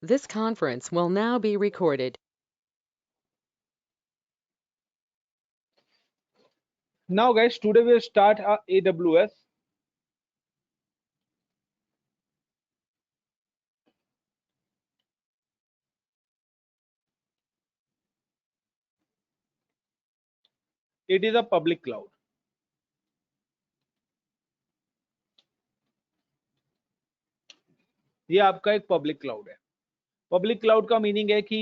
This conference will now be recorded. Now guys, today we'll start our AWS. It is a public cloud. ये आपका एक public cloud है. Public cloud का meaning है कि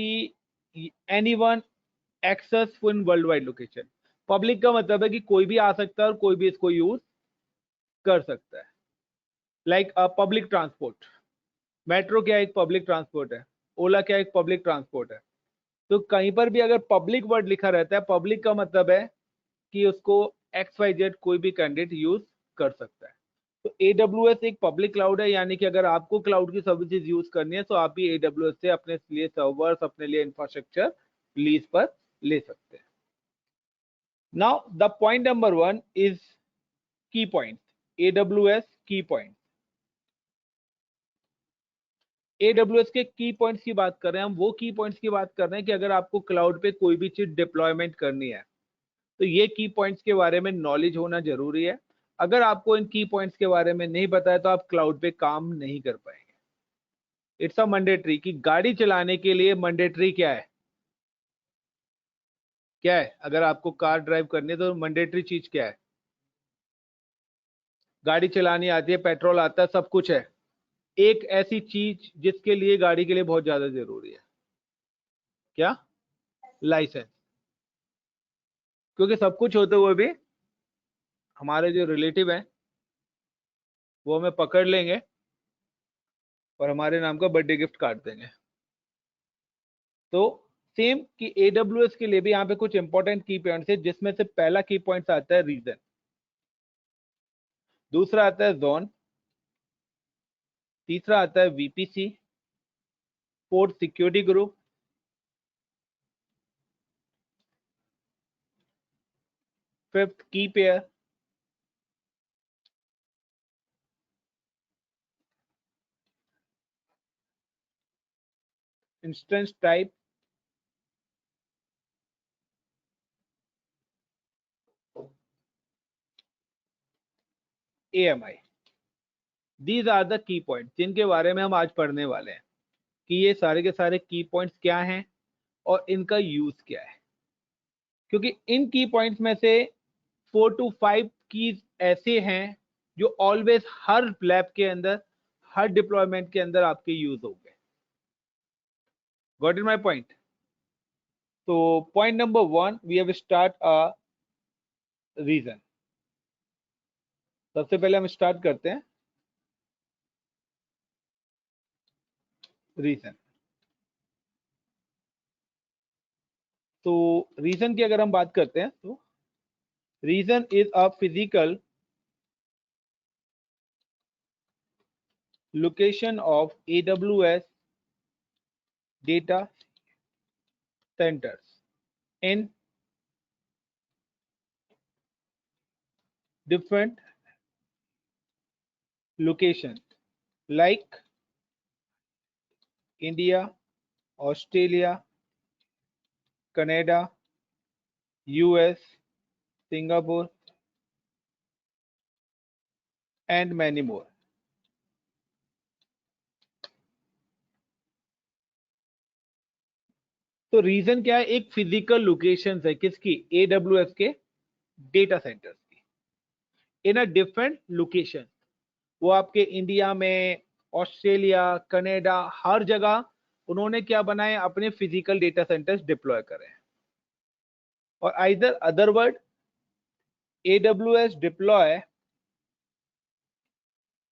anyone access in world wide location. Public का मतलब है कि कोई भी आ सकता है और कोई भी इसको यूज कर सकता है. Like public transport. मेट्रो क्या एक पब्लिक ट्रांसपोर्ट है. ओला क्या एक पब्लिक ट्रांसपोर्ट है. तो कहीं पर भी अगर पब्लिक वर्ड लिखा रहता है, पब्लिक का मतलब है कि उसको XYZ कोई भी कैंडिडेट यूज कर सकता है. तो AWS एक पब्लिक क्लाउड है, यानी कि अगर आपको क्लाउड की सर्विसेज यूज करनी है तो आप भी AWS से अपने लिए सर्वर्स, अपने लिए इंफ्रास्ट्रक्चर लीज पर ले सकते हैं. Now the point number 1 is की पॉइंट. AWS की पॉइंट. AWS के की पॉइंट्स की बात कर रहे हैं हम. वो की पॉइंट्स की बात कर रहे हैं कि अगर आपको क्लाउड पे कोई भी चीज डिप्लॉयमेंट करनी है तो ये की पॉइंट्स के बारे में नॉलेज होना जरूरी है. अगर आपको इन की पॉइंट्स के बारे में नहीं पता है तो आप क्लाउड पे काम नहीं कर पाएंगे. इट्स अ मैंडेटरी कि गाड़ी चलाने के लिए मैंडेटरी क्या है. क्या है? अगर आपको कार ड्राइव करनी है तो मैंडेटरी चीज क्या है? गाड़ी चलानी आती है, पेट्रोल आता है, सब कुछ है. एक ऐसी चीज जिसके लिए गाड़ी के लिए बहुत ज्यादा जरूरी है. क्या? लाइसेंस. क्योंकि सब कुछ होते हुए भी हमारे जो रिलेटिव हैं वो हमें पकड़ लेंगे और हमारे नाम का बर्थडे गिफ्ट काट देंगे. तो सेम कि AWS के लिए भी यहाँ पे कुछ इंपॉर्टेंट की पॉइंट्स है, जिसमें से पहला की पॉइंट्स आता है रीजन. दूसरा आता है जोन. तीसरा आता है VPC. Fourth security group. Fifth key pair. Instance type. AMI. These are the key point जिनके बारे में हम आज पढ़ने वाले हैं कि ये सारे के सारे की पॉइंट्स क्या हैं और इनका यूज क्या है. क्योंकि इन की पॉइंट्स में से 4 to 5 कीज ऐसे हैं जो ऑलवेज हर लैब के अंदर, हर डिप्लॉयमेंट के अंदर आपके यूज होंगे. Got it my point. तो point number 1 we have start a region. सबसे पहले हम स्टार्ट करते हैं रीजन. तो रीजन की अगर हम बात करते हैं तो region is a physical location of AWS data centers in different locations like India, Australia, Canada, US, Singapore, and many more. तो रीजन क्या है? एक फिजिकल लोकेशन है किसकी? AWS के डेटा सेंटर्स की इन अ डिफरेंट लोकेशन. वो आपके इंडिया में, ऑस्ट्रेलिया, कनाडा, हर जगह उन्होंने क्या बनाए? अपने फिजिकल डेटा सेंटर्स डिप्लॉय करे. और either other word AWS deploy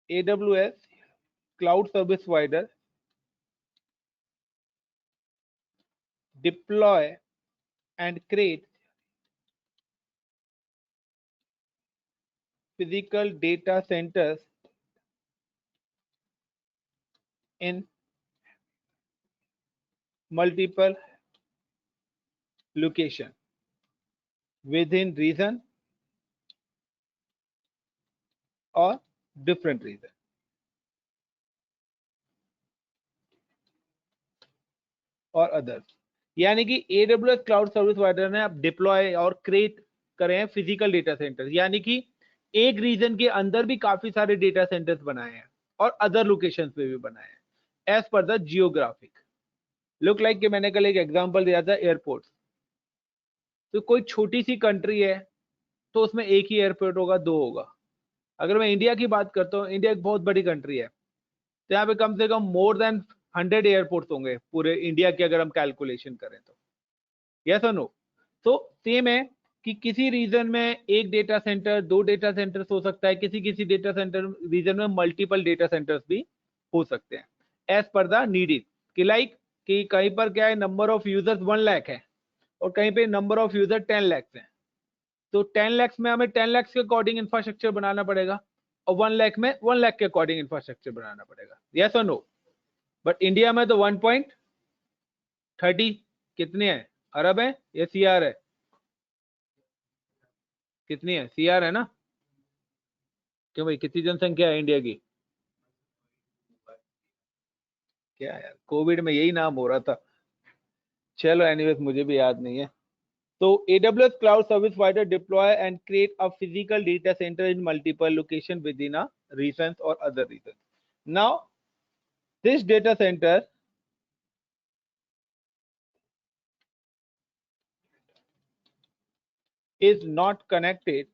AWS cloud service provider deploy and create physical data centers in multiple location within region or different region. और अदर्स। यानी कि AWS क्लाउड सर्विस प्रोवाइडर ने अब deploy और create करे हैं फिजिकल डेटा सेंटर, यानी कि एक रीजन के अंदर भी काफी सारे डेटा सेंटर्स बनाए हैं और अदर लोकेशन पे भी बनाए हैं as per the geographic. Look like कि मैंने कल एक एग्जांपल दिया था एयरपोर्ट। तो कोई छोटी सी कंट्री है तो उसमें एक ही एयरपोर्ट होगा, दो होगा। अगर मैं इंडिया की बात करता हूँ, इंडिया एक बहुत बड़ी कंट्री है, तो यहाँ पे कम से कम मोर देन 100 एयरपोर्ट्स होंगे पूरे इंडिया की अगर हम कैलकुलेशन करें तो। यस और नो? तो सेम है कि किसी रीजन में एक डेटा सेंटर, दो डेटा सेंटर्स हो सकता है, किसी किसी डेटा सेंटर रीजन में मल्टीपल डेटा सेंटर्स भी हो सकते हैं एज पर द नीडेड। कि लाइक कि कहीं पर क्या है, नंबर ऑफ यूजर्स 1 लाख है और कहीं पे नंबर ऑफ यूजर 10 लाख है। तो 10 लाख में हमें 10 लाख के अकॉर्डिंग इंफ्रास्ट्रक्चर बनाना पड़ेगा और 1 लाख में 1 लाख के अकॉर्डिंग इंफ्रास्ट्रक्चर बनाना पड़ेगा। यस और नो? बट इंडिया में तो 1.30 कितने हैं, अरब है या सीआर है? कितनी है? सीआर है ना? क्यों भाई, कितनी जनसंख्या है इंडिया की? क्या यार, कोविड में यही नाम हो रहा था। चलो एनीवेज, मुझे भी याद नहीं है। तो AWS cloud service provider deploy and create a physical data center in multiple location within a regions or other regions. Now this data center is not connected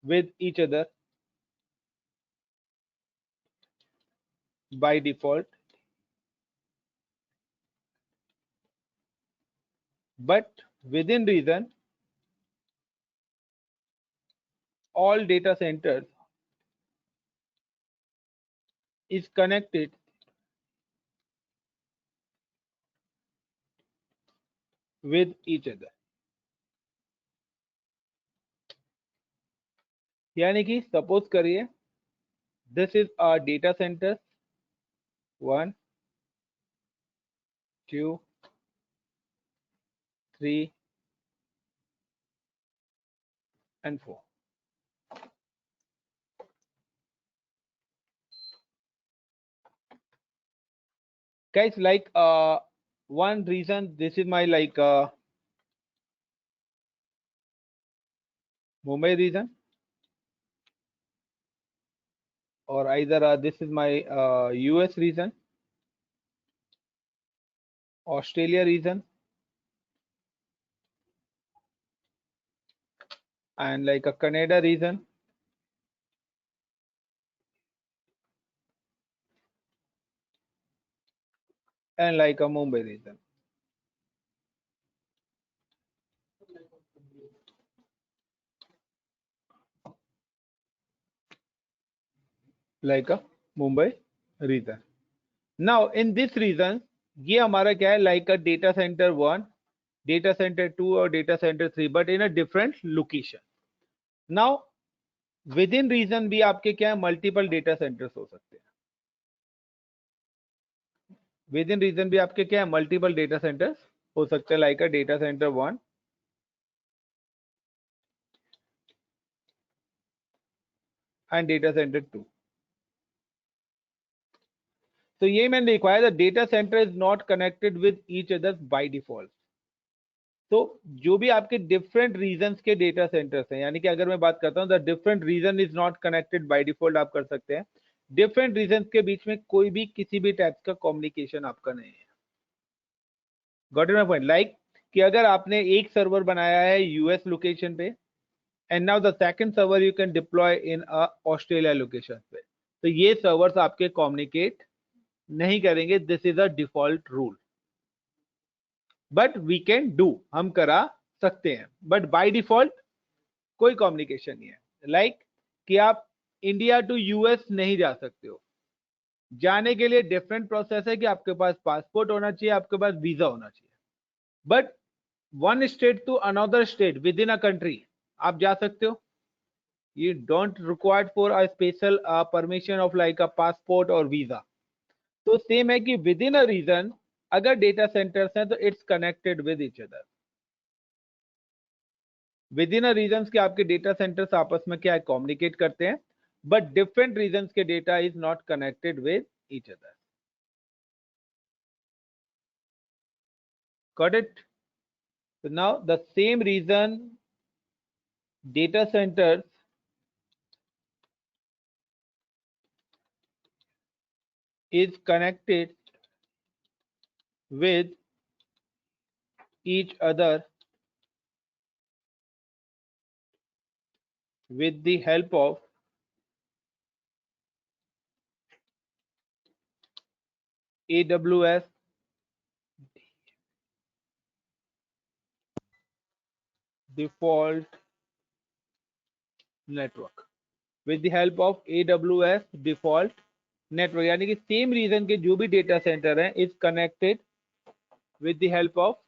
with each other by default, but within reason all data centers is connected with each other. यानी कि suppose करिए this is a data centre 1 2 3 and 4. Guys, like one reason, this is my like Mumbai region, or either this is my US region, Australia region, and like a Canada region, and like a Mumbai region. Like a Mumbai region. Now in this region, ये हमारा क्या है, like a data center 1, data center 2 और data center 3, but in a different location. Now within region भी आपके क्या है, multiple data centers हो सकते हैं। Within region भी आपके क्या है, multiple data centers हो सकते हैं, like a data center 1 and data center 2. तो ये मैंने लिखवाया, the data centre is not connected with each other by default. तो जो भी आपके डिफरेंट रीजन्स के डेटा सेंटर्स हैं, यानी कि अगर मैं बात करता हूं the different region is not connected by default, आप कर सकते हैं डिफरेंट रीजन्स के बीच में कोई भी किसी भी टाइप का कम्युनिकेशन आपका नहीं है। Got it my point? Like कि अगर आपने एक सर्वर बनाया है यूएस लोकेशन पे and now the second server you can deploy in Australia location पे, तो ये सर्वर्स आपके कम्युनिकेट नहीं करेंगे। This is a default rule, but we can do, हम करा सकते हैं, बट बाय डिफॉल्ट कोई कम्युनिकेशन नहीं है। लाइक कि आप इंडिया टू यूएस नहीं जा सकते हो, जाने के लिए डिफरेंट प्रोसेस है कि आपके पास पासपोर्ट होना चाहिए, आपके पास वीजा होना चाहिए। But one state to another state within a country आप जा सकते हो। You don't required for a special permission of like a passport और वीजा। तो सेम है कि विद इन अ रीजन अगर डेटा सेंटर्स हैं तो it's connected with each other. Within a region के आपके डेटा सेंटर्स आपस में क्या है, कम्युनिकेट करते हैं, बट डिफरेंट रीजन के data is not connected with each other. Got it? So now the same reason data centers is connected with each other with the help of AWS default network. With the help of AWS default network, यानी कि same reason के जो भी data centre हैं is connected with the help of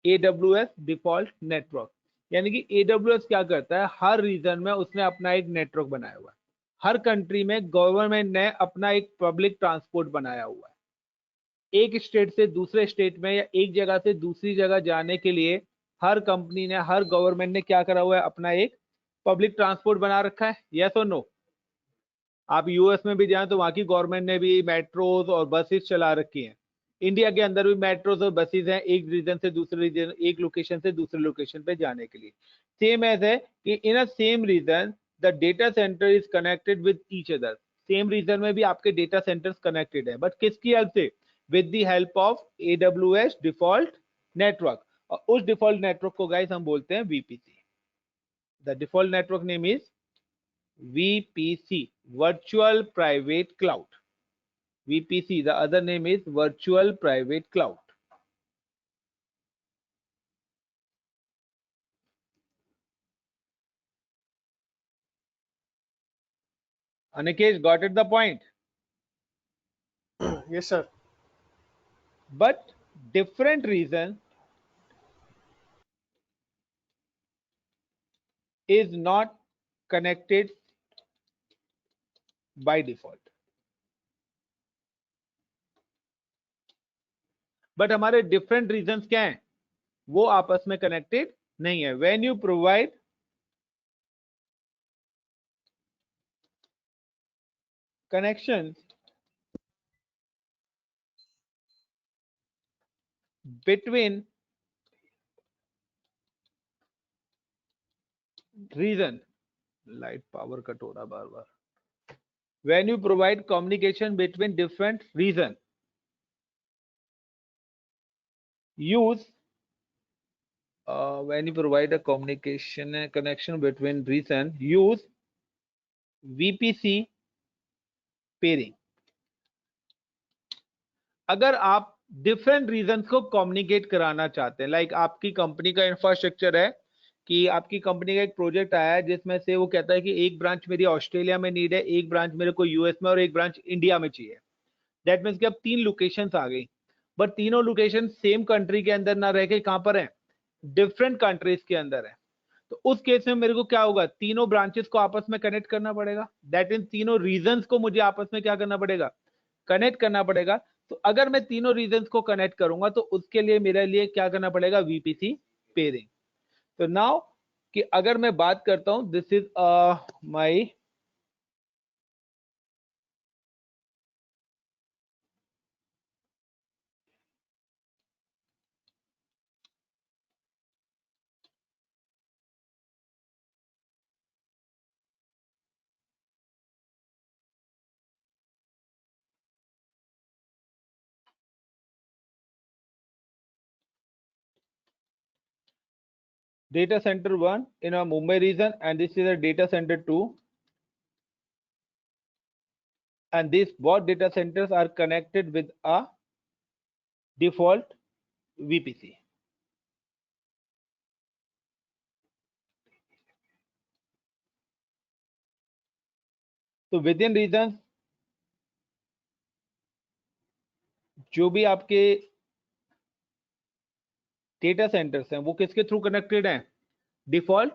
AWS default network. यानी कि AWS क्या करता है, हर रीजन में उसने अपना एक नेटवर्क बनाया हुआ है। हर कंट्री में गवर्नमेंट ने अपना एक पब्लिक ट्रांसपोर्ट बनाया हुआ है। एक स्टेट से दूसरे स्टेट में या एक जगह से दूसरी जगह जाने के लिए हर कंपनी ने, हर गवर्नमेंट ने क्या करा हुआ है, अपना एक पब्लिक ट्रांसपोर्ट बना रखा है। यस और नो? आप यूएस में भी जाएं तो वहां की गवर्नमेंट ने भी मेट्रोज और बसेस चला रखी हैं। इंडिया के अंदर भी मेट्रोज और बसेस हैं, एक रीजन से दूसरे रीजन, एक लोकेशन से दूसरे लोकेशन पे जाने के लिए। सेम एज है कि in a same region the data centre is connected with each other. Same region में भी आपके डेटा सेंटर्स कनेक्टेड है, बट किसकी हेल्प से? With the help of AWS default network. और उस डिफॉल्ट नेटवर्क को गाइस हम बोलते हैं VPC। The default network name is VPC, Virtual Private Cloud. VPC, the other name is Virtual Private Cloud. Anikesh, got it the point? Yes, sir. But different reason is not connected by default. But हमारे different reasons क्या हैं? वो आपस में connected नहीं है। When you provide connections between reason, light power cut हो रहा बार बार। When you provide communication between different reason, use when you provide a communication connection between region, use VPC pairing. अगर आप डिफरेंट रीजन को communicate कराना चाहते हैं, like आपकी company का इंफ्रास्ट्रक्चर है कि आपकी कंपनी का एक प्रोजेक्ट आया है जिसमें से वो कहता है कि एक ब्रांच मेरी ऑस्ट्रेलिया में नीड है, एक ब्रांच मेरे को यूएस में और एक ब्रांच इंडिया में चाहिए। दैट मीन्स कि अब 3 लोकेशंस आ गई, बट तीनों लोकेशन सेम कंट्री के अंदर ना रह के कहां पर है, डिफरेंट कंट्रीज के अंदर है। तो उस केस में मेरे को क्या होगा, तीनों ब्रांचेस को आपस में कनेक्ट करना पड़ेगा। दैट मीन तीनों रीजन्स को मुझे आपस में क्या करना पड़ेगा, कनेक्ट करना पड़ेगा। तो अगर मैं तीनों रीजन्स को कनेक्ट करूंगा तो उसके लिए मेरे लिए क्या करना पड़ेगा, VPC पेयरिंग। तो नाउ कि अगर मैं बात करता हूं, this is my data center 1 in a Mumbai region, and this is a data center 2, and these both data centers are connected with a default VPC. तो विद इन रीजन जो भी आपके डेटा सेंटर्स हैं वो किसके through connected हैं, default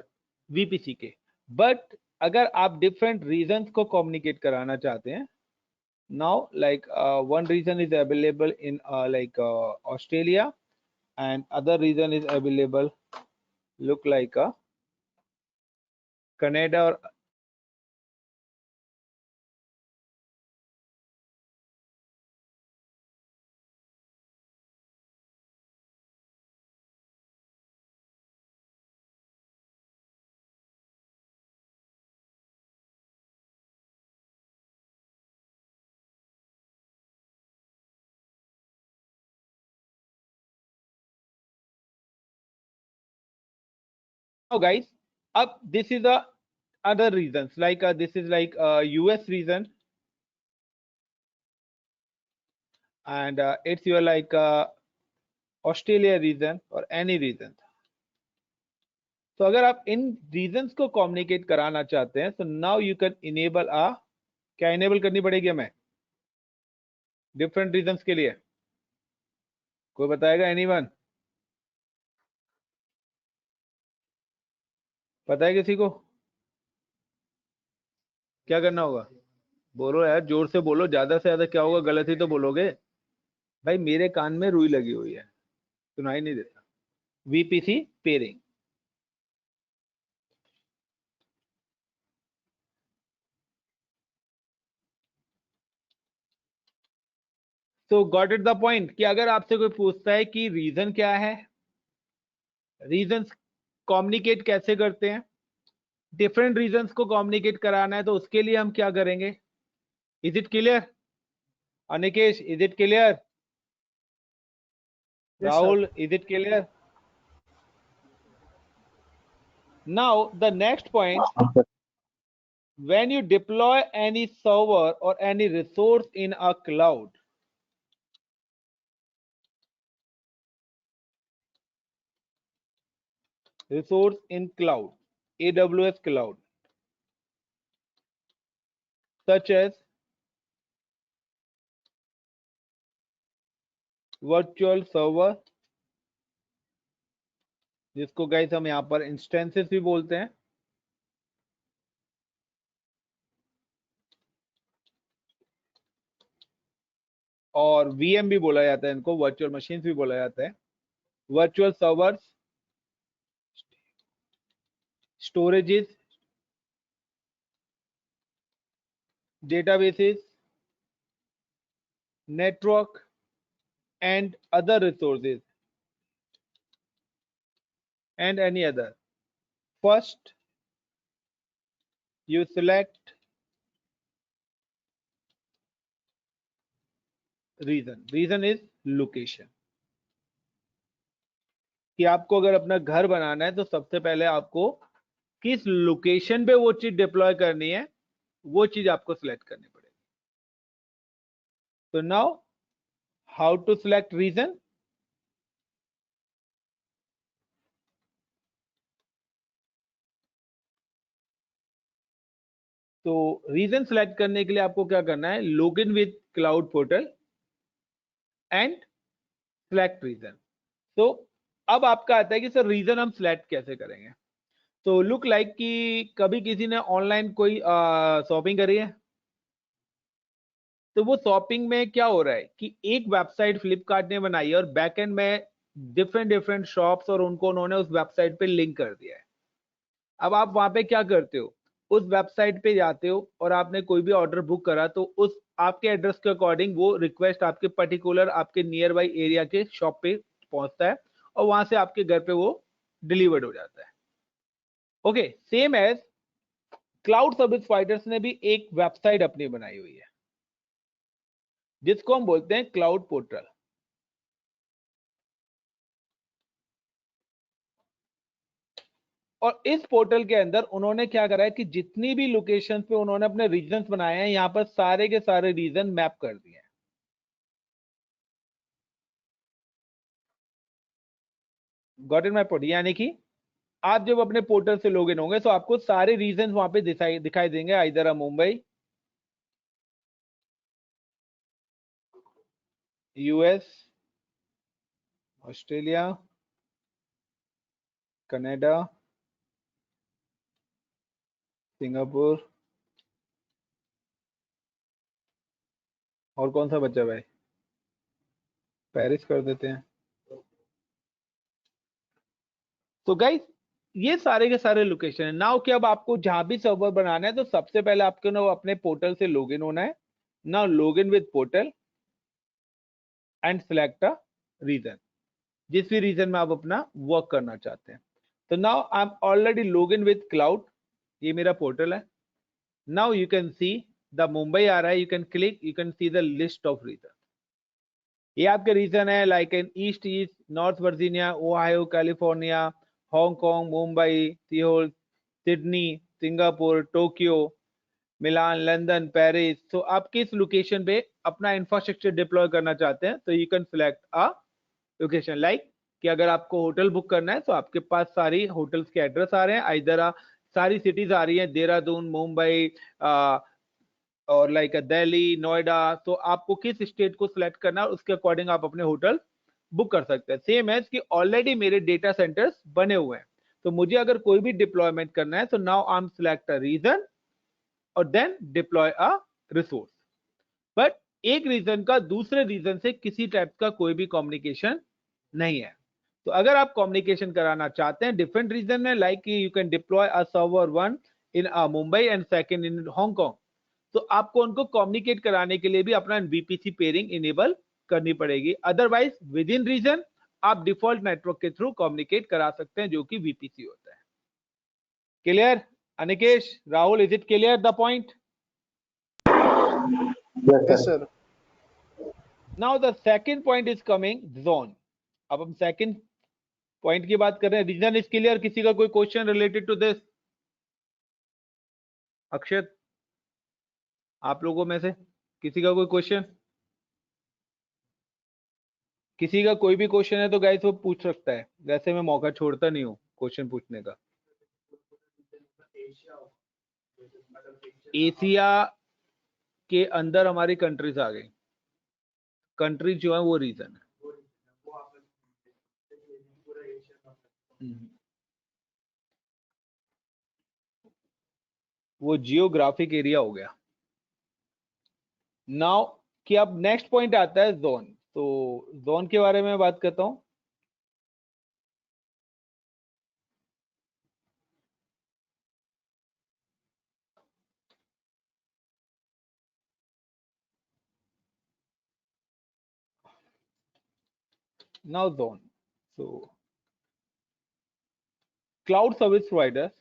VPC के। But अगर आप डिफरेंट रीजन्स को कम्युनिकेट कराना चाहते हैं, now like one region is available in Australia and other region is available look like Canada or guys, up this is the other reasons, like this is like US reason, and it's your like Australia reason or any reason. तो अगर आप इन reasons को communicate कराना चाहते हैं, so now you can enable a, क्या enable करनी पड़ेगी हमें डिफरेंट रीजंस के लिए? कोई बताएगा? एनीवन पता है किसी को? क्या करना होगा? बोलो यार, जोर से बोलो, ज्यादा से ज्यादा क्या होगा? गलत ही तो बोलोगे भाई, मेरे कान में रुई लगी हुई है, सुनाई नहीं देता। VPC pairing. तो गॉट इट द पॉइंट कि अगर आपसे कोई पूछता है कि रीजन क्या है, रीजंस कम्युनिकेट कैसे करते हैं, डिफरेंट रीजंस को कम्युनिकेट कराना है, तो उसके लिए हम क्या करेंगे? Is it clear? Anikesh, is it clear? Rahul, is it clear? Now the next point, when you deploy any server or any resource in a cloud, resource in cloud, AWS cloud, such as virtual server, जिसको guys हम यहाँ पर instances भी बोलते हैं, और VM भी बोला जाता है इनको, वर्चुअल मशीन्स भी बोला जाता है, virtual servers, storages, databases, network and other resources and any other. First, you select reason. Reason is location. कि आपको अगर अपना घर बनाना है तो सबसे पहले आपको किस लोकेशन पे वो चीज डिप्लॉय करनी है, वो चीज आपको सिलेक्ट करनी पड़ेगी। तो now how to select region? तो रीजन सिलेक्ट करने के लिए आपको क्या करना है? Log in with cloud portal and select region. तो अब आपका आता है कि सर रीजन हम सिलेक्ट कैसे करेंगे? तो लुक लाइक कि कभी किसी ने ऑनलाइन कोई शॉपिंग करी है, तो वो शॉपिंग में क्या हो रहा है कि एक वेबसाइट फ्लिपकार्ट ने बनाई है और बैकएंड में डिफरेंट डिफरेंट शॉप्स और उनको उन्होंने उस वेबसाइट पे लिंक कर दिया है। अब आप वहां पे क्या करते हो? उस वेबसाइट पे जाते हो और आपने कोई भी ऑर्डर बुक करा, तो उस आपके एड्रेस के अकॉर्डिंग वो रिक्वेस्ट आपके पर्टिकुलर आपके नियर बाई एरिया के शॉप पे पहुंचता है और वहां से आपके घर पे वो डिलीवर्ड हो जाता है। Okay, same as cloud service providers ने भी एक वेबसाइट अपनी बनाई हुई है जिसको हम बोलते हैं क्लाउड पोर्टल। और इस पोर्टल के अंदर उन्होंने क्या करा है कि जितनी भी लोकेशंस पे उन्होंने अपने रीजन्स बनाए हैं, यहां पर सारे के सारे रीजन मैप कर दिए हैं। Got in my point? यानी कि आप जब अपने पोर्टल से लॉगिन होंगे तो आपको सारे रीजन वहां पे दिखाई देंगे, इधर Mumbai, US, Australia, Canada, Singapore, और कौन सा बच्चा भाई? पेरिस कर देते हैं। तो गाइस, ये सारे के सारे लोकेशन है। नाउ कि अब आपको जहां भी सर्वर बनाना है तो सबसे पहले आपको ना अपने पोर्टल से लॉगिन होना है। Now login with portal and select a region, जिस भी रीजन में आप अपना वर्क करना चाहते हैं। तो now I am already login with cloud, ये मेरा पोर्टल है। Now you can see the Mumbai आ रहा है, you can click, you can see the list of region. ये आपके रीजन है like in east east, North Virginia, Ohio, California, Hong Kong, Mumbai, Seoul, Sydney, Singapore, Tokyo, Milan, London, Paris. तो आप किस location पे अपना इंफ्रास्ट्रक्चर डिप्लॉय करना चाहते हैं, तो you can select a location. Like कि अगर आपको होटल बुक करना है तो आपके पास सारी होटल्स के एड्रेस आ रहे हैं, इधर सारी सिटीज आ रही हैं, देहरादून, मुंबई और लाइक दिल्ली, नोएडा। तो आपको किस स्टेट को सिलेक्ट करना है, उसके अकॉर्डिंग आप अपने होटल बुक कर सकते हैं। सेम है कि ऑलरेडी मेरे डेटा सेंटर्स बने हुए हैं, तो मुझे अगर कोई भी डिप्लॉयमेंट करना है तो now I am select a region और then deploy a resource. But एक रीजन का दूसरे रीजन से किसी टाइप का कोई भी कम्युनिकेशन नहीं है। तो अगर आप कम्युनिकेशन कराना चाहते हैं डिफरेंट रीजन में, like you can deploy a server one in Mumbai and second in Hong Kong, तो आपको उनको कम्युनिकेट कराने के लिए भी अपना वीपीसी पेयरिंग इनेबल करनी पड़ेगी। अदरवाइज विद इन रीजन आप डिफॉल्ट नेटवर्क के थ्रू कम्युनिकेट करा सकते हैं, जो कि वीपीसी होता है। Clear Anikesh, Rahul, is it clear the point? Yes, sir. Now the second point is coming zone. अब हम सेकंड पॉइंट की बात कर रहे हैं। Region is clear? किसी का कोई question related to this? Akshat, आप लोगों में से किसी का कोई क्वेश्चन? किसी का कोई भी क्वेश्चन है तो गाइस वो पूछ सकता है, वैसे मैं मौका छोड़ता नहीं हूँ क्वेश्चन पूछने का। एशिया के अंदर हमारी कंट्रीज आ गई, कंट्री जो है वो रीजन है। वो जियोग्राफिक एरिया हो गया। नाउ कि अब नेक्स्ट पॉइंट आता है जोन। तो जोन के बारे में बात करता हूं। Now zone, so cloud service providers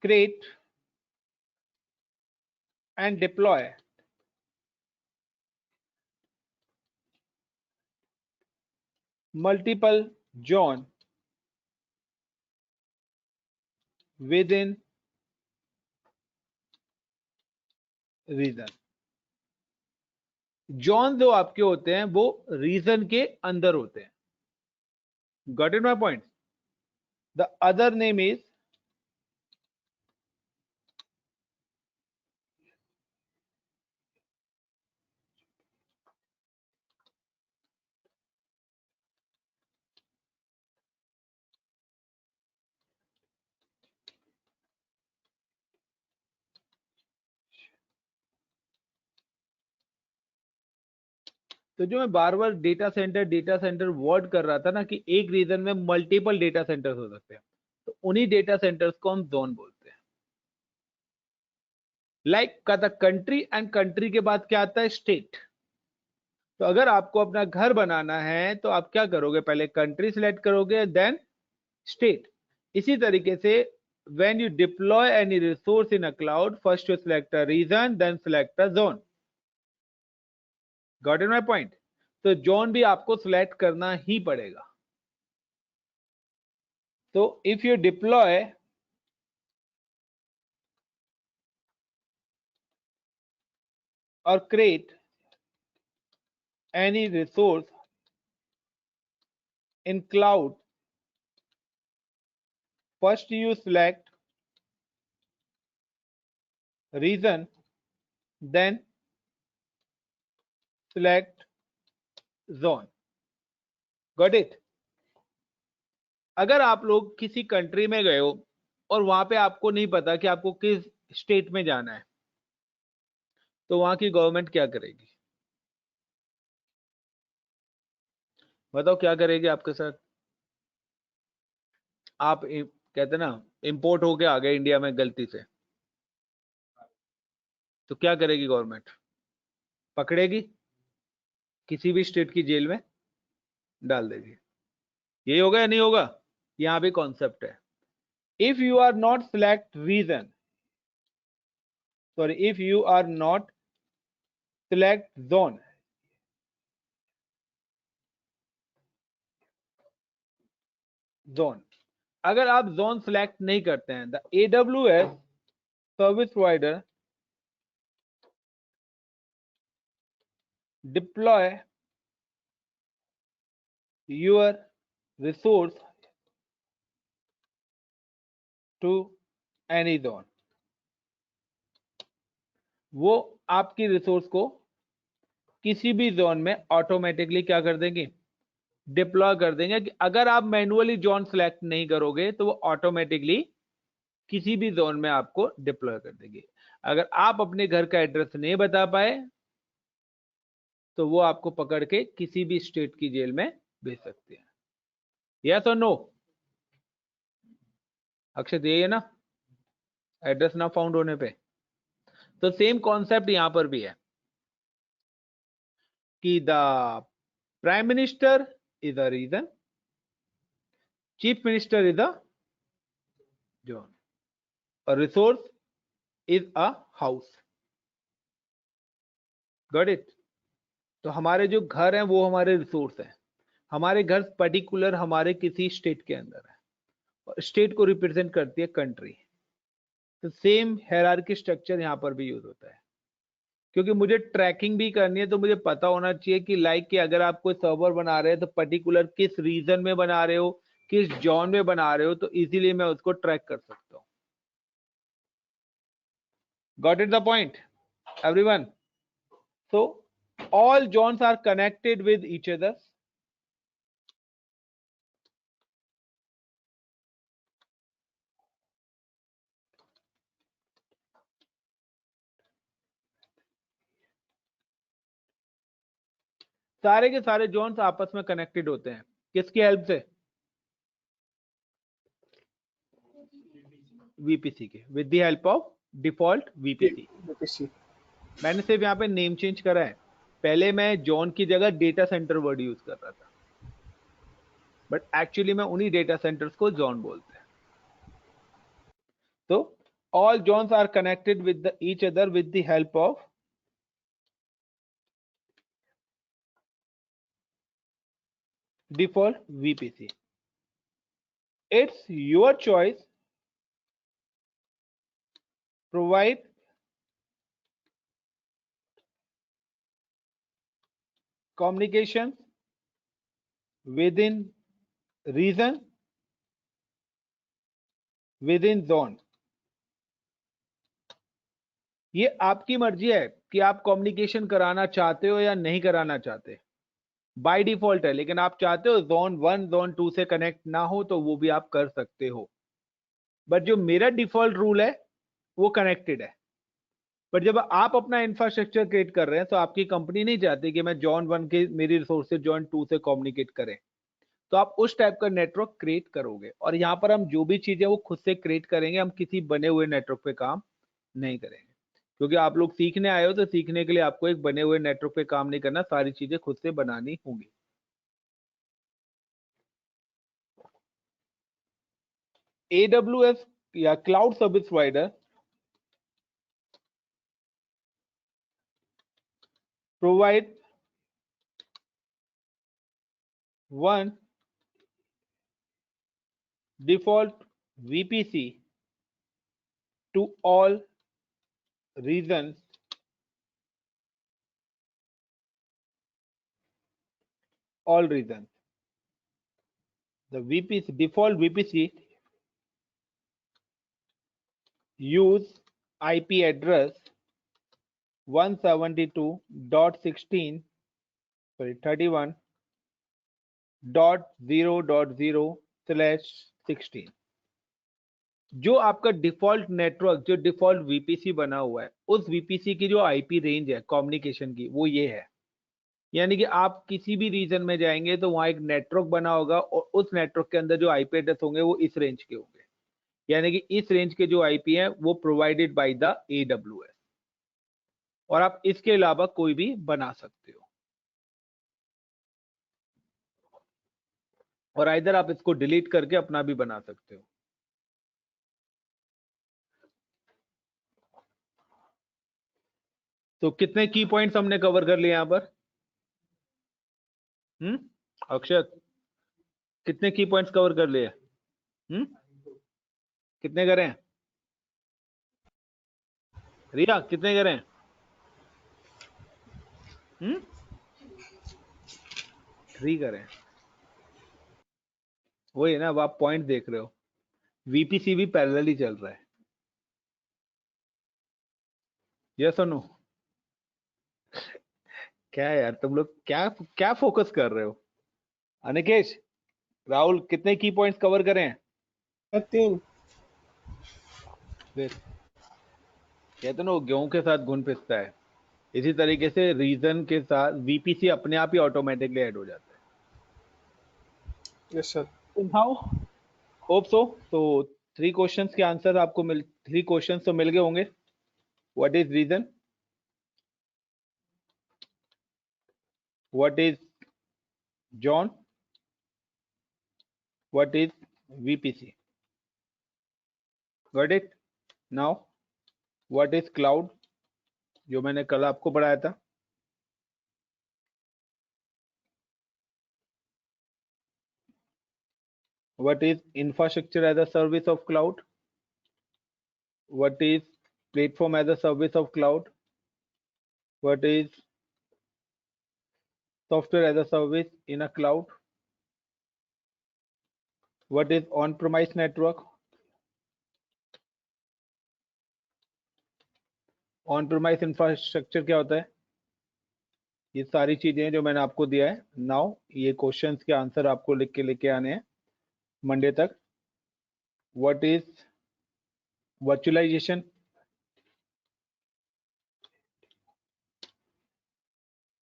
create and deploy multiple zone within region। Zone जो आपके होते हैं वो रीजन के अंदर होते हैं। Got it my point? The other name is तो जो मैं बार बार डेटा सेंटर वर्ड कर रहा था ना, कि एक रीजन में मल्टीपल डेटा सेंटर्स हो सकते हैं, तो उन्हीं डेटा सेंटर्स को हम जोन बोलते हैं। लाइक का द कंट्री, एंड कंट्री के बाद क्या आता है? स्टेट। तो अगर आपको अपना घर बनाना है तो आप क्या करोगे? पहले कंट्री सिलेक्ट करोगे, देन स्टेट। इसी तरीके से when you deploy any resource in a cloud, first you select a region, then select a zone। Got it my point? तो जोन भी आपको सिलेक्ट करना ही पड़ेगा। तो if you deploy or create any resource in cloud, first you select region, then select zone। Got it? अगर आप लोग किसी कंट्री में गए हो और वहां पे आपको नहीं पता कि आपको किस स्टेट में जाना है, तो वहां की गवर्नमेंट क्या करेगी? बताओ क्या करेगी आपके साथ? आप कहते ना इंपोर्ट होके आ गए इंडिया में गलती से, तो क्या करेगी गवर्नमेंट? पकड़ेगी, किसी भी स्टेट की जेल में डाल देगी। यही होगा या नहीं होगा? यहां भी कॉन्सेप्ट है। If you are not select region, sorry, if you are not select zone, zone. अगर आप जोन सिलेक्ट नहीं करते हैं, the AWS service provider deploy your resource to any zone, वो आपकी रिसोर्स को किसी भी जोन में ऑटोमेटिकली क्या कर देंगे, डिप्लॉय कर देंगे। कि अगर आप मैन्युअली जोन सेलेक्ट नहीं करोगे तो वो ऑटोमेटिकली किसी भी जोन में आपको डिप्लॉय कर देंगे। अगर आप अपने घर का एड्रेस नहीं बता पाए तो वो आपको पकड़ के किसी भी स्टेट की जेल में भेज सकते हैं। यस और नो? अक्षत यही है ना, एड्रेस ना फाउंड होने पे। तो सेम कॉन्सेप्ट यहां पर भी है कि the prime minister is a region, chief minister is a zone, और resource is a house. Got it? तो हमारे जो घर हैं वो हमारे रिसोर्स हैं। हमारे घर पर्टिकुलर हमारे किसी स्टेट के अंदर है, और स्टेट को रिप्रेजेंट करती है कंट्री। तो सेम हायरार्की स्ट्रक्चर यहां पर भी यूज होता है। क्योंकि मुझे ट्रैकिंग भी करनी है तो मुझे पता होना चाहिए कि लाइक कि अगर आप कोई सर्वर बना रहे हैं तो पर्टिकुलर किस रीजन में बना रहे हो, किस जॉन में बना रहे हो, तो इजीली मैं उसको ट्रैक कर सकता हूं। Got it the point everyone? So all zones are connected with each other. सारे के सारे जोन्स आपस में कनेक्टेड होते हैं किसकी हेल्प से? वीपीसी के, with the help of default VPC. मैंने सिर्फ यहाँ पे नेम चेंज करा है। पहले मैं जोन की जगह डेटा सेंटर वर्ड यूज कर रहा था, बट एक्चुअली मैं उन्हीं डेटा सेंटर्स को जोन बोलते हैं। तो all zones are connected with each other with the help of default VPC. It's your choice. Provide communication within region, within zone. ये आपकी मर्जी है कि आप कम्युनिकेशन कराना चाहते हो या नहीं कराना चाहते। बाय डिफॉल्ट है, लेकिन आप चाहते हो जोन 1 जोन 2 से कनेक्ट ना हो तो वो भी आप कर सकते हो। बट जो मेरा डिफॉल्ट रूल है वो कनेक्टेड है। बट जब आप अपना इंफ्रास्ट्रक्चर क्रिएट कर रहे हैं तो आपकी कंपनी नहीं चाहती कि मैं जॉन 1 के मेरी रिसोर्सेज जॉन 2 से कम्युनिकेट करें, तो आप उस टाइप का नेटवर्क क्रिएट करोगे। और यहाँ पर हम जो भी चीजें वो खुद से क्रिएट करेंगे, हम किसी बने हुए नेटवर्क पे काम नहीं करेंगे। क्योंकि आप लोग सीखने आए हो तो सीखने के लिए आपको एक बने हुए नेटवर्क पे काम नहीं करना, सारी चीजें खुद से बनानी होंगी। AWS या cloud service provider provide one default VPC to all regions, all regions. The VPC default VPC use IP address 172.16 sorry 31.0.0/16। जो आपका डिफॉल्ट नेटवर्क, जो डिफॉल्ट वीपीसी बना हुआ है, उस वीपीसी की जो आईपी रेंज है कम्युनिकेशन की, वो ये है। यानी कि आप किसी भी रीजन में जाएंगे तो वहां एक नेटवर्क बना होगा और उस नेटवर्क के अंदर जो आईपी एड्रेस होंगे वो इस रेंज के होंगे। यानी कि इस रेंज के जो आईपी हैं वो प्रोवाइडेड बाय द AWS, और आप इसके अलावा कोई भी बना सकते हो। और इधर आप इसको डिलीट करके अपना भी बना सकते हो। तो कितने की पॉइंट्स हमने कवर कर लिए यहां पर? अक्षत, कितने की पॉइंट्स कवर कर लिए? कितने करें रिया, कितने करें? 3 करें। वही है ना, अब आप पॉइंट देख रहे हो, वीपीसी भी पैरेलल ही चल रहा है। यस और नो? क्या है यार तुम लोग, क्या क्या फोकस कर रहे हो? अनिकेश, राहुल, कितने की पॉइंट्स कवर करें? 3। फिर कहते ना, वो गेहूं के साथ घुन पिसता है, इसी तरीके से रीजन के साथ वीपीसी अपने आप ही ऑटोमेटिकली ऐड हो जाता है। Yes sir. How hope so. तो 3 क्वेश्चंस के आंसर आपको 3 क्वेश्चंस तो मिल गए होंगे। What is region, what is zone, what is VPC? Got it? Now what is cloud, जो मैंने कल आपको पढ़ाया था? What is infrastructure as a service of cloud? What is platform as a service of cloud? What is software as a service in a cloud? What is on-premise network? On-premise infrastructure क्या होता है? ये सारी चीजें जो मैंने आपको दिया है। नाउ ये क्वेश्चंस के आंसर आपको लिख के लेके आने हैं मंडे तक। What is virtualization?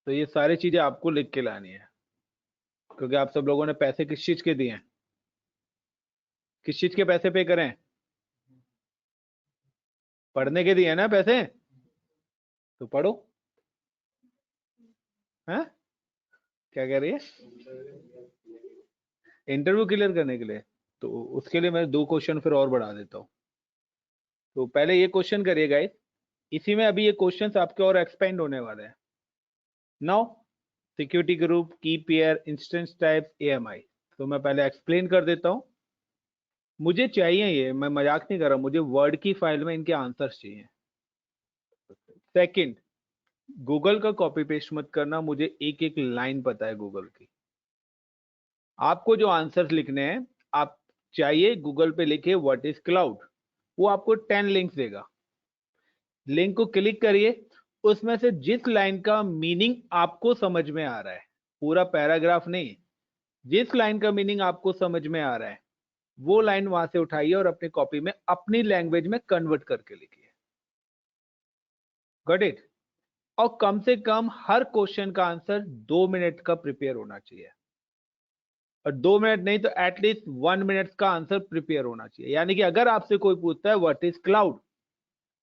तो ये सारी चीजें आपको लिख के लानी है, क्योंकि आप सब लोगों ने पैसे किस चीज के दिए हैं? किस चीज के पैसे पे करें? पढ़ने के दिए हैं ना पैसे, तो पढ़ो। हैं? क्या कह रही है? इंटरव्यू क्लियर करने के लिए? तो उसके लिए मैं 2 क्वेश्चन फिर और बढ़ा देता हूँ। तो पहले ये क्वेश्चन करिए गाइस, इसी में अभी ये क्वेश्चंस आपके और एक्सपेंड होने वाले हैं। नाउ सिक्योरिटी ग्रुप, की पेयर, इंस्टेंस टाइप्स, एएमआई। तो मैं पहले एक्सप्लेन कर देता हूँ। मुझे चाहिए, ये मैं मजाक नहीं कर रहा, मुझे वर्ड की फाइल में इनके आंसर्स चाहिए। सेकंड, गूगल का कॉपी पेस्ट मत करना, मुझे एक एक लाइन पता है गूगल की। आपको जो आंसर्स लिखने हैं, आप चाहिए गूगल पे लिखे व्हाट इज क्लाउड, वो आपको 10 लिंक्स देगा। लिंक को क्लिक करिए, उसमें से जिस लाइन का मीनिंग आपको समझ में आ रहा है, पूरा पैराग्राफ नहीं, जिस लाइन का मीनिंग आपको समझ में आ रहा है वो लाइन वहां से उठाइए और अपनी कॉपी में अपनी लैंग्वेज में कन्वर्ट करके लिखिए। Got it? और कम से कम हर क्वेश्चन का आंसर 2 मिनट का प्रिपेयर होना चाहिए, और 2 मिनट नहीं तो एटलीस्ट 1 मिनट का आंसर प्रिपेयर होना चाहिए। यानी कि अगर आपसे कोई पूछता है व्हाट इज क्लाउड,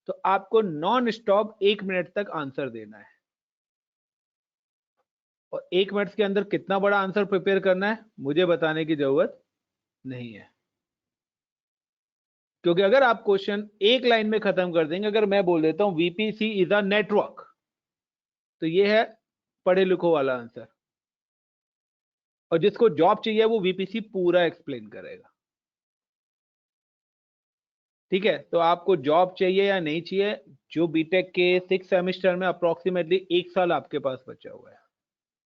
तो आपको नॉन स्टॉप 1 मिनट तक आंसर देना है। और 1 मिनट के अंदर कितना बड़ा आंसर प्रिपेयर करना है मुझे बताने की जरूरत नहीं है, क्योंकि अगर आप क्वेश्चन एक लाइन में खत्म कर देंगे, अगर मैं बोल देता हूं वीपीसी इज अ नेटवर्क, तो ये है पढ़े लिखो वाला आंसर, और जिसको जॉब चाहिए वो वीपीसी पूरा एक्सप्लेन करेगा। ठीक है? तो आपको जॉब चाहिए या नहीं चाहिए, जो बीटेक के 6 सेमेस्टर में अप्रोक्सीमेटली 1 साल आपके पास बचा हुआ है,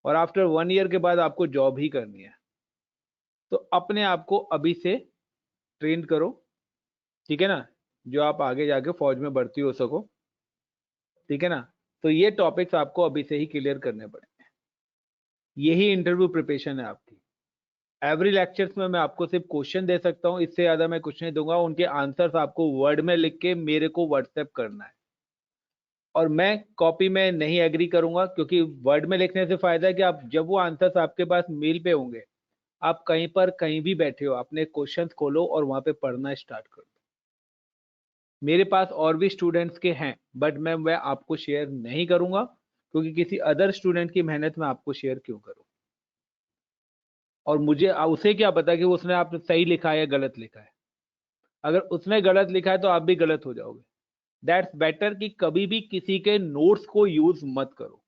और आफ्टर 1 ईयर के बाद आपको जॉब ही करनी है, तो अपने आप को अभी से ट्रेन करो। ठीक है ना? जो आप आगे जाके फौज में भर्ती हो सको। ठीक है ना? तो ये टॉपिक्स आपको अभी से ही क्लियर करने पड़ेंगे। यही इंटरव्यू प्रिपरेशन है आपकी। एवरी लेक्चर्स में मैं आपको सिर्फ क्वेश्चन दे सकता हूं, इससे ज्यादा मैं कुछ नहीं दूंगा। उनके आंसर्स आपको वर्ड में लिख के मेरे को व्हाट्सएप करना है, और मैं कॉपी में नहीं एग्री करूंगा, क्योंकि वर्ड में लिखने से फायदा है कि आप जब वो आंसर्स आपके पास मेल पे होंगे, आप कहीं पर कहीं भी बैठे हो, अपने क्वेश्चंस खोलो और वहां पे पढ़ना स्टार्ट कर दो। मेरे पास और भी स्टूडेंट्स के हैं, बट मैं वह आपको शेयर नहीं करूंगा, क्योंकि किसी अदर स्टूडेंट की मेहनत में आपको शेयर क्यों करूं, और मुझे उसे क्या पता कि उसने आप सही लिखा है या गलत लिखा है। अगर उसने गलत लिखा है तो आप भी गलत हो जाओगे। दैट्स बेटर कि कभी भी किसी के नोट्स को यूज मत करो।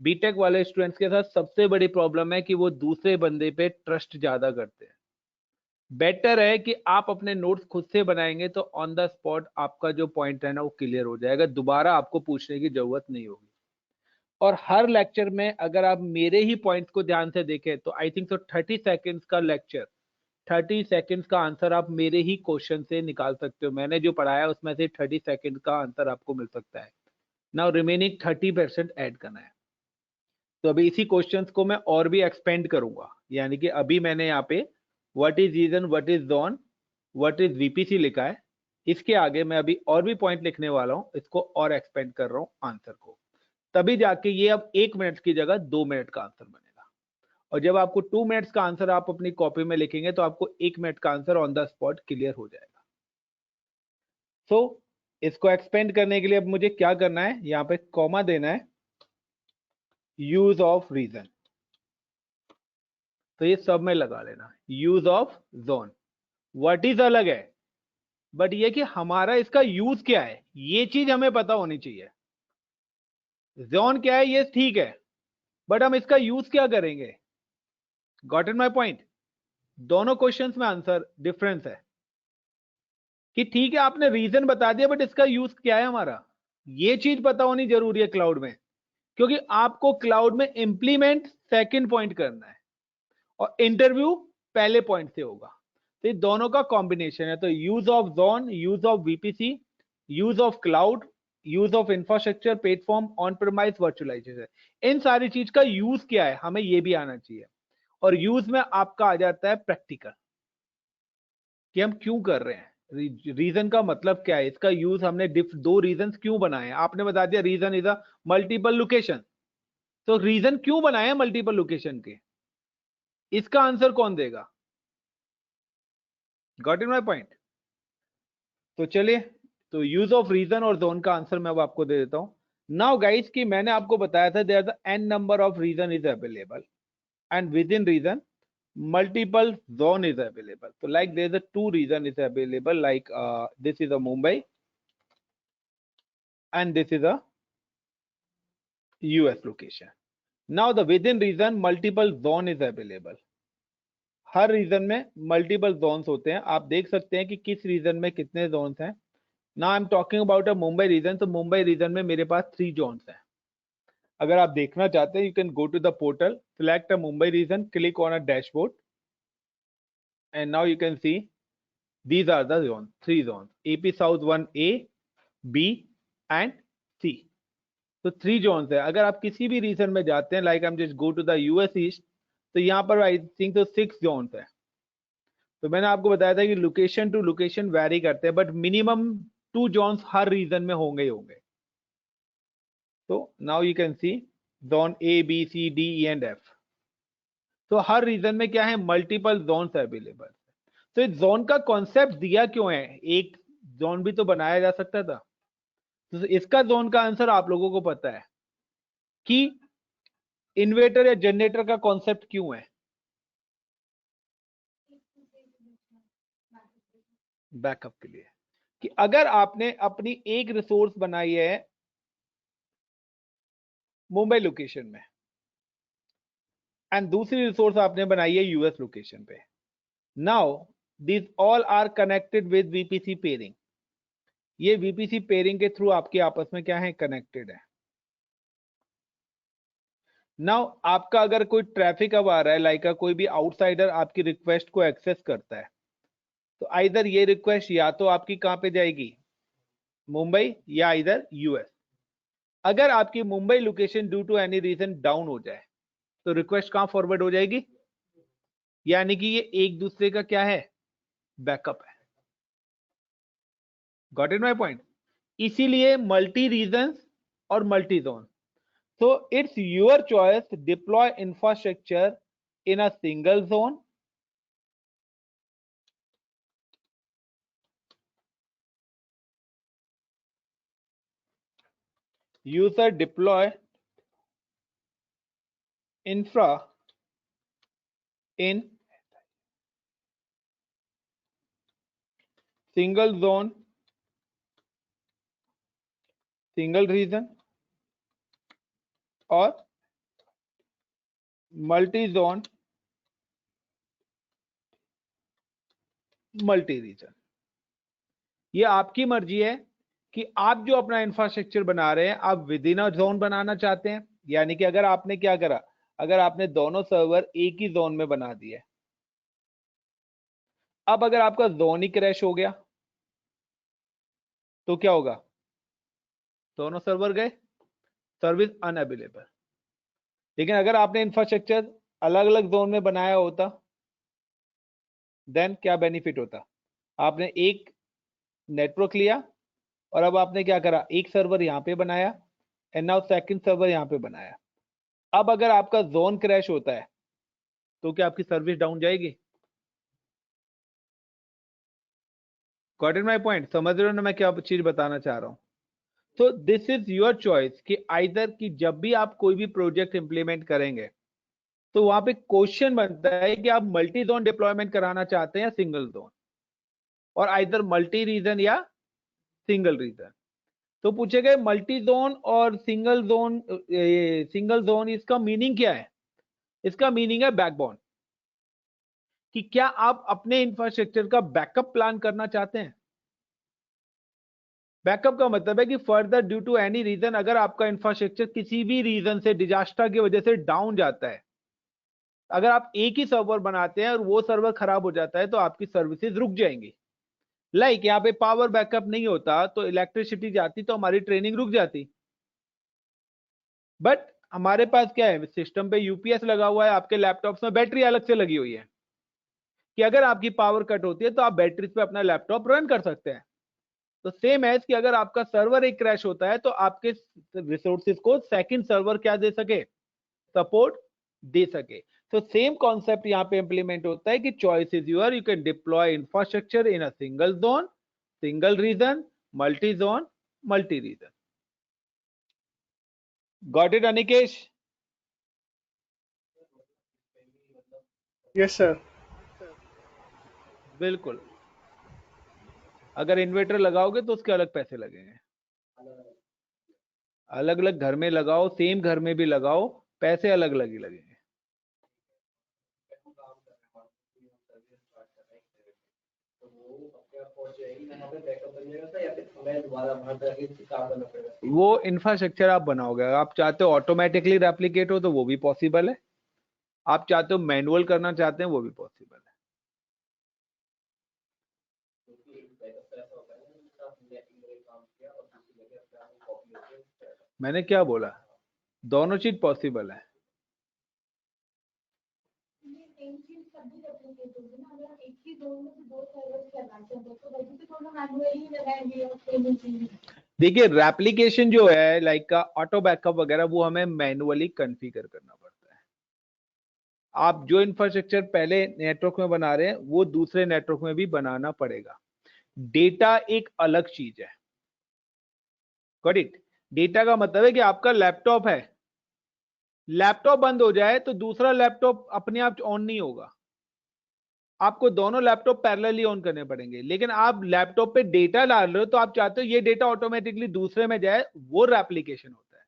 बीटेक वाले स्टूडेंट्स के साथ सबसे बड़ी प्रॉब्लम है कि वो दूसरे बंदे पे ट्रस्ट ज्यादा करते हैं। बेटर है कि आप अपने नोट्स खुद से बनाएंगे तो ऑन द स्पॉट आपका जो पॉइंट है ना वो क्लियर हो जाएगा, दोबारा आपको पूछने की जरूरत नहीं होगी। और हर लेक्चर में अगर आप मेरे ही पॉइंट्स को ध्यान से देखें तो आई थिंक सो 30 सेकेंड्स का लेक्चर, 30 सेकेंड्स का आंसर आप मेरे ही क्वेश्चन से निकाल सकते हो। मैंने जो पढ़ाया उसमें से 30 सेकेंड का आंसर आपको मिल सकता है। नाउ रिमेनिंग 30% ऐड करना है। तो अभी इसी क्वेश्चंस को मैं और भी एक्सपेंड करूंगा, यानी कि अभी मैंने यहाँ पे what is region, what is zone, what is VPC लिखा है। इसके आगे मैं अभी और भी पॉइंट लिखने वाला हूँ, इसको और एक्सपेंड कर रहा हूँ आंसर को, तभी जाके ये अब 1 मिनट की जगह 2 मिनट का आंसर बनेगा। और जब आपको 2 मिनट्स का आंसर आप अपनी कॉपी में लिखेंगे तो आपको 1 मिनट का answer on the spot clear हो जाएगा। सो इसको एक्सपेंड करने के लिए अब मुझे क्या करना है, यहाँ पे कॉमा देना है, यूज ऑफ रीजन। तो ये सब में लगा लेना, use of zone. What is अलग है, बट ये कि हमारा इसका यूज क्या है ये चीज हमें पता होनी चाहिए। जोन क्या है ये ठीक है, बट हम इसका यूज क्या करेंगे। Got it my point. दोनों क्वेश्चंस में आंसर डिफरेंस है कि ठीक है आपने रीजन बता दिया बट इसका यूज क्या है हमारा, ये चीज पता होनी जरूरी है क्लाउड में, क्योंकि आपको क्लाउड में इंप्लीमेंट सेकंड पॉइंट करना है और इंटरव्यू पहले पॉइंट से होगा। तो ये दोनों का कॉम्बिनेशन है। तो use of zone, use of VPC, use of cloud, use of infrastructure, platform, on premise, virtualization, इन सारी चीज का यूज क्या है हमें ये भी आना चाहिए। और यूज में आपका आ जाता है प्रैक्टिकल, कि हम क्यों कर रहे हैं, रीजन का मतलब क्या है, इसका यूज हमने दो रीजन क्यों बनाए। आपने बता दिया region is a multiple location, तो रीजन क्यों बनाए मल्टीपल लोकेशन के, इसका आंसर कौन देगा। Got in my point. तो चलिए, तो यूज ऑफ रीजन और जोन का आंसर मैं अब आपको दे देता हूं। नाउ गाइस कि मैंने आपको बताया था there the N number of region is available and within region multiple zone is available. So like there's a two reason is available, like this is a Mumbai and this is a US location. Now the within region multiple zone is available. हर region में multiple zones होते हैं, आप देख सकते हैं कि किस रीजन में कितने जोन्स हैं। Now I am talking about a Mumbai region, तो मुंबई रीजन में मेरे पास 3 जोन्स हैं। अगर आप देखना चाहते हैं you can go to the portal, select a Mumbai region, click on a dashboard and now you can see these are the zones, 3 zones, AP South 1A, B and C. तो 3 Jones है। अगर आप किसी भी रीजन में जाते हैं, like I am just go to the US east, तो यहाँ पर आई थिंक तो 6 जोन्स है। तो मैंने आपको बताया था कि लोकेशन टू लोकेशन वैरी करते हैं, बट मिनिमम 2 जोन्स हर रीजन में होंगे ही होंगे। तो now you can see zone A B C D E and F. तो हर रीजन में क्या है, मल्टीपल जोन्स अवेलेबल। तो इस जोन का कॉन्सेप्ट दिया क्यों है, एक जोन भी तो बनाया जा सकता था। तो इसका जोन का आंसर आप लोगों को पता है कि इन्वर्टर या जनरेटर का कॉन्सेप्ट क्यों है, बैकअप के लिए। कि अगर आपने अपनी एक रिसोर्स बनाई है मुंबई लोकेशन में एंड दूसरी रिसोर्स आपने बनाई है यूएस लोकेशन पे, now this all are connected with VPC peering. ये वीपीसी पेयरिंग के थ्रू आपके आपस में क्या है, कनेक्टेड है। नाउ आपका अगर कोई ट्रैफिक अब आ रहा है, लाइक कोई भी आउटसाइडर आपकी रिक्वेस्ट को एक्सेस करता है, तो आइदर ये रिक्वेस्ट या तो आपकी कहां पे जाएगी, मुंबई, या इधर यूएस। अगर आपकी Mumbai location due to any reason down हो जाए तो रिक्वेस्ट कहां फॉरवर्ड हो जाएगी, यानी कि ये एक दूसरे का क्या है, बैकअप है। Got it my point. इसीलिए मल्टी रीजन और multi zone. So it's your choice, deploy infrastructure in a single zone user deploy infra in single zone, single region और multi zone मल्टी रीजन। ये आपकी मर्जी है कि आप जो अपना इंफ्रास्ट्रक्चर बना रहे हैं आप विद इन अ जोन बनाना चाहते हैं, यानी कि अगर आपने क्या करा, अगर आपने दोनों सर्वर एक ही जोन में बना दिए, अब अगर आपका जोन ही क्रैश हो गया तो क्या होगा, दोनों सर्वर गए, सर्विस अनअवेलेबल। लेकिन अगर आपने इंफ्रास्ट्रक्चर अलग अलग जोन में बनाया होता देन क्या बेनिफिट होता, आपने एक नेटवर्क लिया और अब आपने क्या करा, एक सर्वर यहां पे बनाया एंड नाउ सेकंड सर्वर यहां पे बनाया। अब अगर आपका जोन क्रैश होता है तो क्या आपकी सर्विस डाउन जाएगी? Got it my point? समझ रहे हो ना मैं क्या चीज बताना चाह रहा हूं? तो दिस इज योर चॉइस कि आइदर कि जब भी आप कोई भी प्रोजेक्ट इंप्लीमेंट करेंगे तो वहां पे क्वेश्चन बनता है कि आप मल्टी जोन डिप्लॉयमेंट कराना चाहते हैं या सिंगल जोन, और आइदर मल्टी रीजन या सिंगल रीजन। तो पूछे गए मल्टी जोन और सिंगल जोन, सिंगल जोन इसका मीनिंग क्या है? इसका मीनिंग है बैकबोन, कि क्या आप अपने इंफ्रास्ट्रक्चर का बैकअप प्लान करना चाहते हैं। बैकअप का मतलब है कि further due to any reason अगर आपका इंफ्रास्ट्रक्चर किसी भी रीजन से, डिजास्टर की वजह से डाउन जाता है, अगर आप एक ही सर्वर बनाते हैं और वो सर्वर खराब हो जाता है तो आपकी सर्विसेज रुक जाएंगी। लाइक यहाँ पे पावर बैकअप नहीं होता तो इलेक्ट्रिसिटी जाती तो हमारी ट्रेनिंग रुक जाती, बट हमारे पास क्या है, सिस्टम पे यूपीएस लगा हुआ है, आपके लैपटॉप्स में बैटरी अलग से लगी हुई है कि अगर आपकी पावर कट होती है तो आप बैटरीज पे अपना लैपटॉप रन कर सकते हैं। तो सेम है कि अगर आपका सर्वर एक क्रैश होता है तो आपके रिसोर्सेज को सेकंड सर्वर क्या दे सके, सपोर्ट दे सके। तो सेम कॉन्सेप्ट यहां पे इंप्लीमेंट होता है कि choice is your, you can deploy infrastructure in a single zone, single region, multi zone, multi region. Got it Anikesh? Yes sir. बिल्कुल। अगर इन्वर्टर लगाओगे तो उसके अलग पैसे लगेंगे, अलग अलग घर में लगाओ, सेम घर में भी लगाओ, पैसे अलग अलग ही लगेंगे। वो इंफ्रास्ट्रक्चर आप बनाओगे, आप चाहते हो ऑटोमेटिकली रेप्लिकेट हो तो वो भी पॉसिबल है, आप चाहते हो मैनुअल करना चाहते हैं वो भी पॉसिबल है। मैंने क्या बोला, दोनों चीज पॉसिबल है। देखिए रेप्लिकेशन जो है लाइक का ऑटो बैकअप वगैरह वो हमें मैनुअली कॉन्फ़िगर करना पड़ता है। आप जो इंफ्रास्ट्रक्चर पहले नेटवर्क में बना रहे हैं वो दूसरे नेटवर्क में भी बनाना पड़ेगा। डेटा एक अलग चीज है, गॉट इट? डेटा का मतलब है कि आपका लैपटॉप है, लैपटॉप बंद हो जाए तो दूसरा लैपटॉप अपने आप ऑन नहीं होगा, आपको दोनों लैपटॉप पैरेलली ऑन करने पड़ेंगे। लेकिन आप लैपटॉप पे डेटा डाल रहे हो तो आप चाहते हो ये डेटा ऑटोमेटिकली दूसरे में जाए, वो रेप्लिकेशन होता है।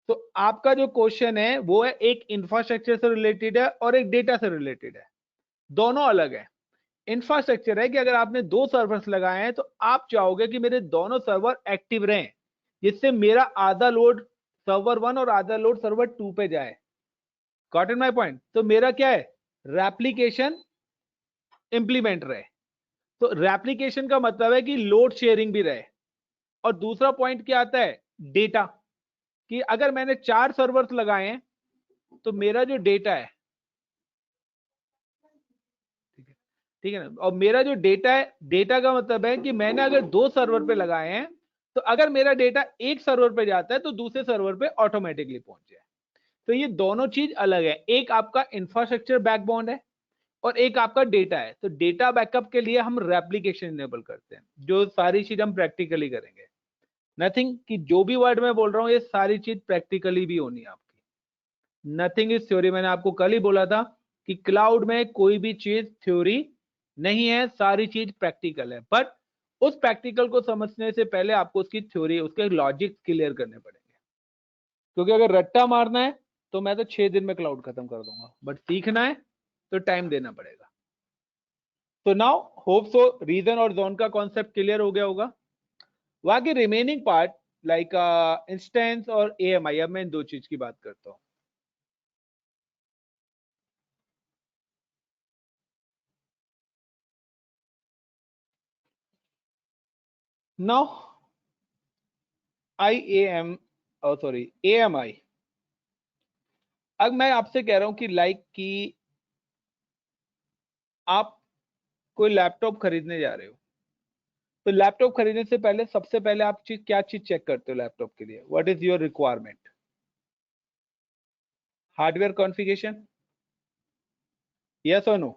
तो आपका जो क्वेश्चन है वो है एक इंफ्रास्ट्रक्चर से रिलेटेड है और एक डेटा से रिलेटेड है, दोनों अलग है। इंफ्रास्ट्रक्चर है कि अगर आपने दो सर्वर्स लगाए हैं तो आप चाहोगे कि मेरे दोनों सर्वर एक्टिव रहें, जिससे मेरा आधा लोड सर्वर 1 और आधा लोड सर्वर 2 पे जाए। Got it my point? तो मेरा क्या है, रेप्लिकेशन इंप्लीमेंट रहे। तो रेप्लिकेशन का मतलब है कि लोड शेयरिंग भी रहे। और दूसरा पॉइंट क्या आता है, डेटा, कि अगर मैंने 4 सर्वर्स लगाए हैं तो मेरा जो डेटा है, ठीक है ना, और मेरा जो डेटा है, डेटा का मतलब है कि मैंने अगर 2 सर्वर पे लगाए हैं तो अगर मेरा डेटा एक सर्वर पे जाता है तो दूसरे सर्वर पे ऑटोमेटिकली पहुंच जाए। तो ये दोनों चीज अलग है, एक आपका इंफ्रास्ट्रक्चर बैकबोन है और एक आपका डेटा है। तो डेटा बैकअप के लिए हम रेप्लिकेशन इनेबल करते हैं, जो सारी चीज हम प्रैक्टिकली करेंगे। नथिंग कि जो भी वर्ड मैं बोल रहा हूं ये सारी चीज प्रैक्टिकली भी होनी है आपकी, नथिंग इज थ्योरी। मैंने आपको कल ही बोला था कि क्लाउड में कोई भी चीज थ्योरी नहीं है, सारी चीज प्रैक्टिकल है। बट उस प्रैक्टिकल को समझने से पहले आपको उसकी थ्योरी, उसके लॉजिक क्लियर करने पड़ेंगे। क्योंकि अगर रट्टा मारना है तो मैं तो 6 दिन में क्लाउड खत्म कर दूंगा, बट सीखना है तो टाइम देना पड़ेगा। तो नाउ होप सो रीजन और जोन का कॉन्सेप्ट क्लियर हो गया होगा। बाकी रिमेनिंग पार्ट लाइक इंस्टेंस और AMI, अब मैं इन दो चीज की बात करता हूं। नाउ AMI, अब मैं आपसे कह रहा हूं कि लाइक कि आप कोई लैपटॉप खरीदने जा रहे हो, तो लैपटॉप खरीदने से पहले सबसे पहले आप क्या चीज चेक करते हो लैपटॉप के लिए? What is your requirement? Hardware configuration, yes और नो?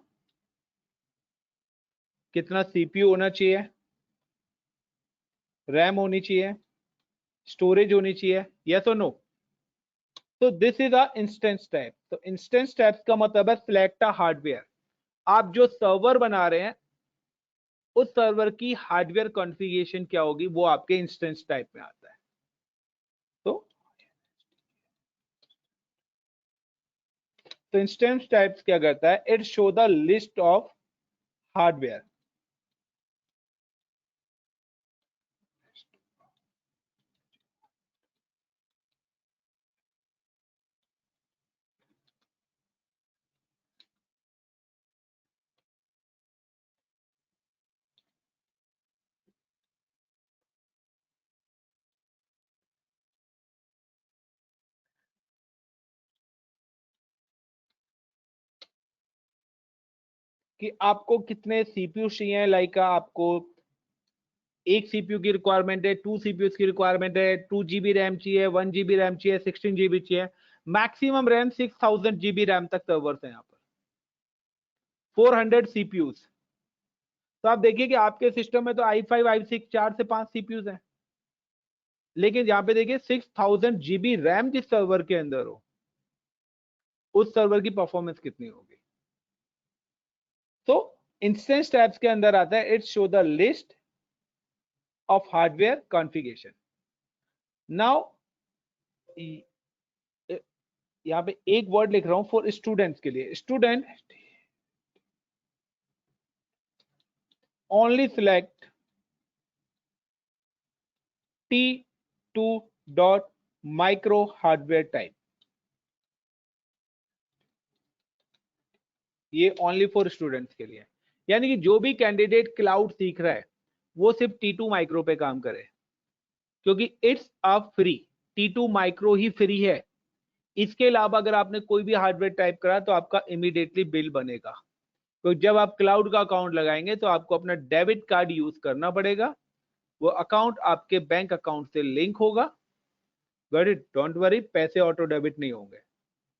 कितना CPU होना चाहिए, रैम होनी चाहिए, स्टोरेज होनी चाहिए, यस और नो? तो this is a instance type. तो इंस्टेंस टाइप्स का मतलब है सिलेक्ट अ हार्डवेयर। आप जो सर्वर बना रहे हैं उस सर्वर की हार्डवेयर कॉन्फ़िगरेशन क्या होगी, वो आपके इंस्टेंस टाइप में आता है। तो इंस्टेंस टाइप्स क्या करता है? It show the list of hardware. कि आपको कितने CPU चाहिए, लाइक आपको एक CPU की रिक्वायरमेंट है, 2 CPU की रिक्वायरमेंट है, 2 GB रैम चाहिए, 1 GB रैम चाहिए, 16 GB चाहिए। मैक्सिमम रैम 6000 GB रैम तक सर्वर्स है यहाँ पर, 400 CPUs। तो आप देखिए कि आपके सिस्टम में तो i5 i6 4 से 5 CPUs हैं, लेकिन यहाँ पे देखिए 6000 GB रैम जिस सर्वर के अंदर हो, उस सर्वर की परफॉर्मेंस कितनी होगी? तो इंस्टेंस टैब्स के अंदर आता है it show the list of hardware configuration. Now यहाँ पे एक वर्ड लिख रहा हूं फॉर स्टूडेंट्स के लिए। Student only select T2.micro hardware type. ये ओनली फॉर स्टूडेंट्स के लिए, यानी कि जो भी कैंडिडेट क्लाउड सीख रहा है वो सिर्फ T2 माइक्रो पे काम करे, क्योंकि it's a free, T2 micro he free है। इसके अलावा अगर आपने कोई भी हार्डवेयर टाइप करा तो आपका इमीडिएटली बिल बनेगा। तो जब आप क्लाउड का अकाउंट लगाएंगे तो आपको अपना डेबिट कार्ड यूज करना पड़ेगा, वो अकाउंट आपके बैंक अकाउंट से लिंक होगा। Got it? डोंट वरी, पैसे ऑटो डेबिट नहीं होंगे।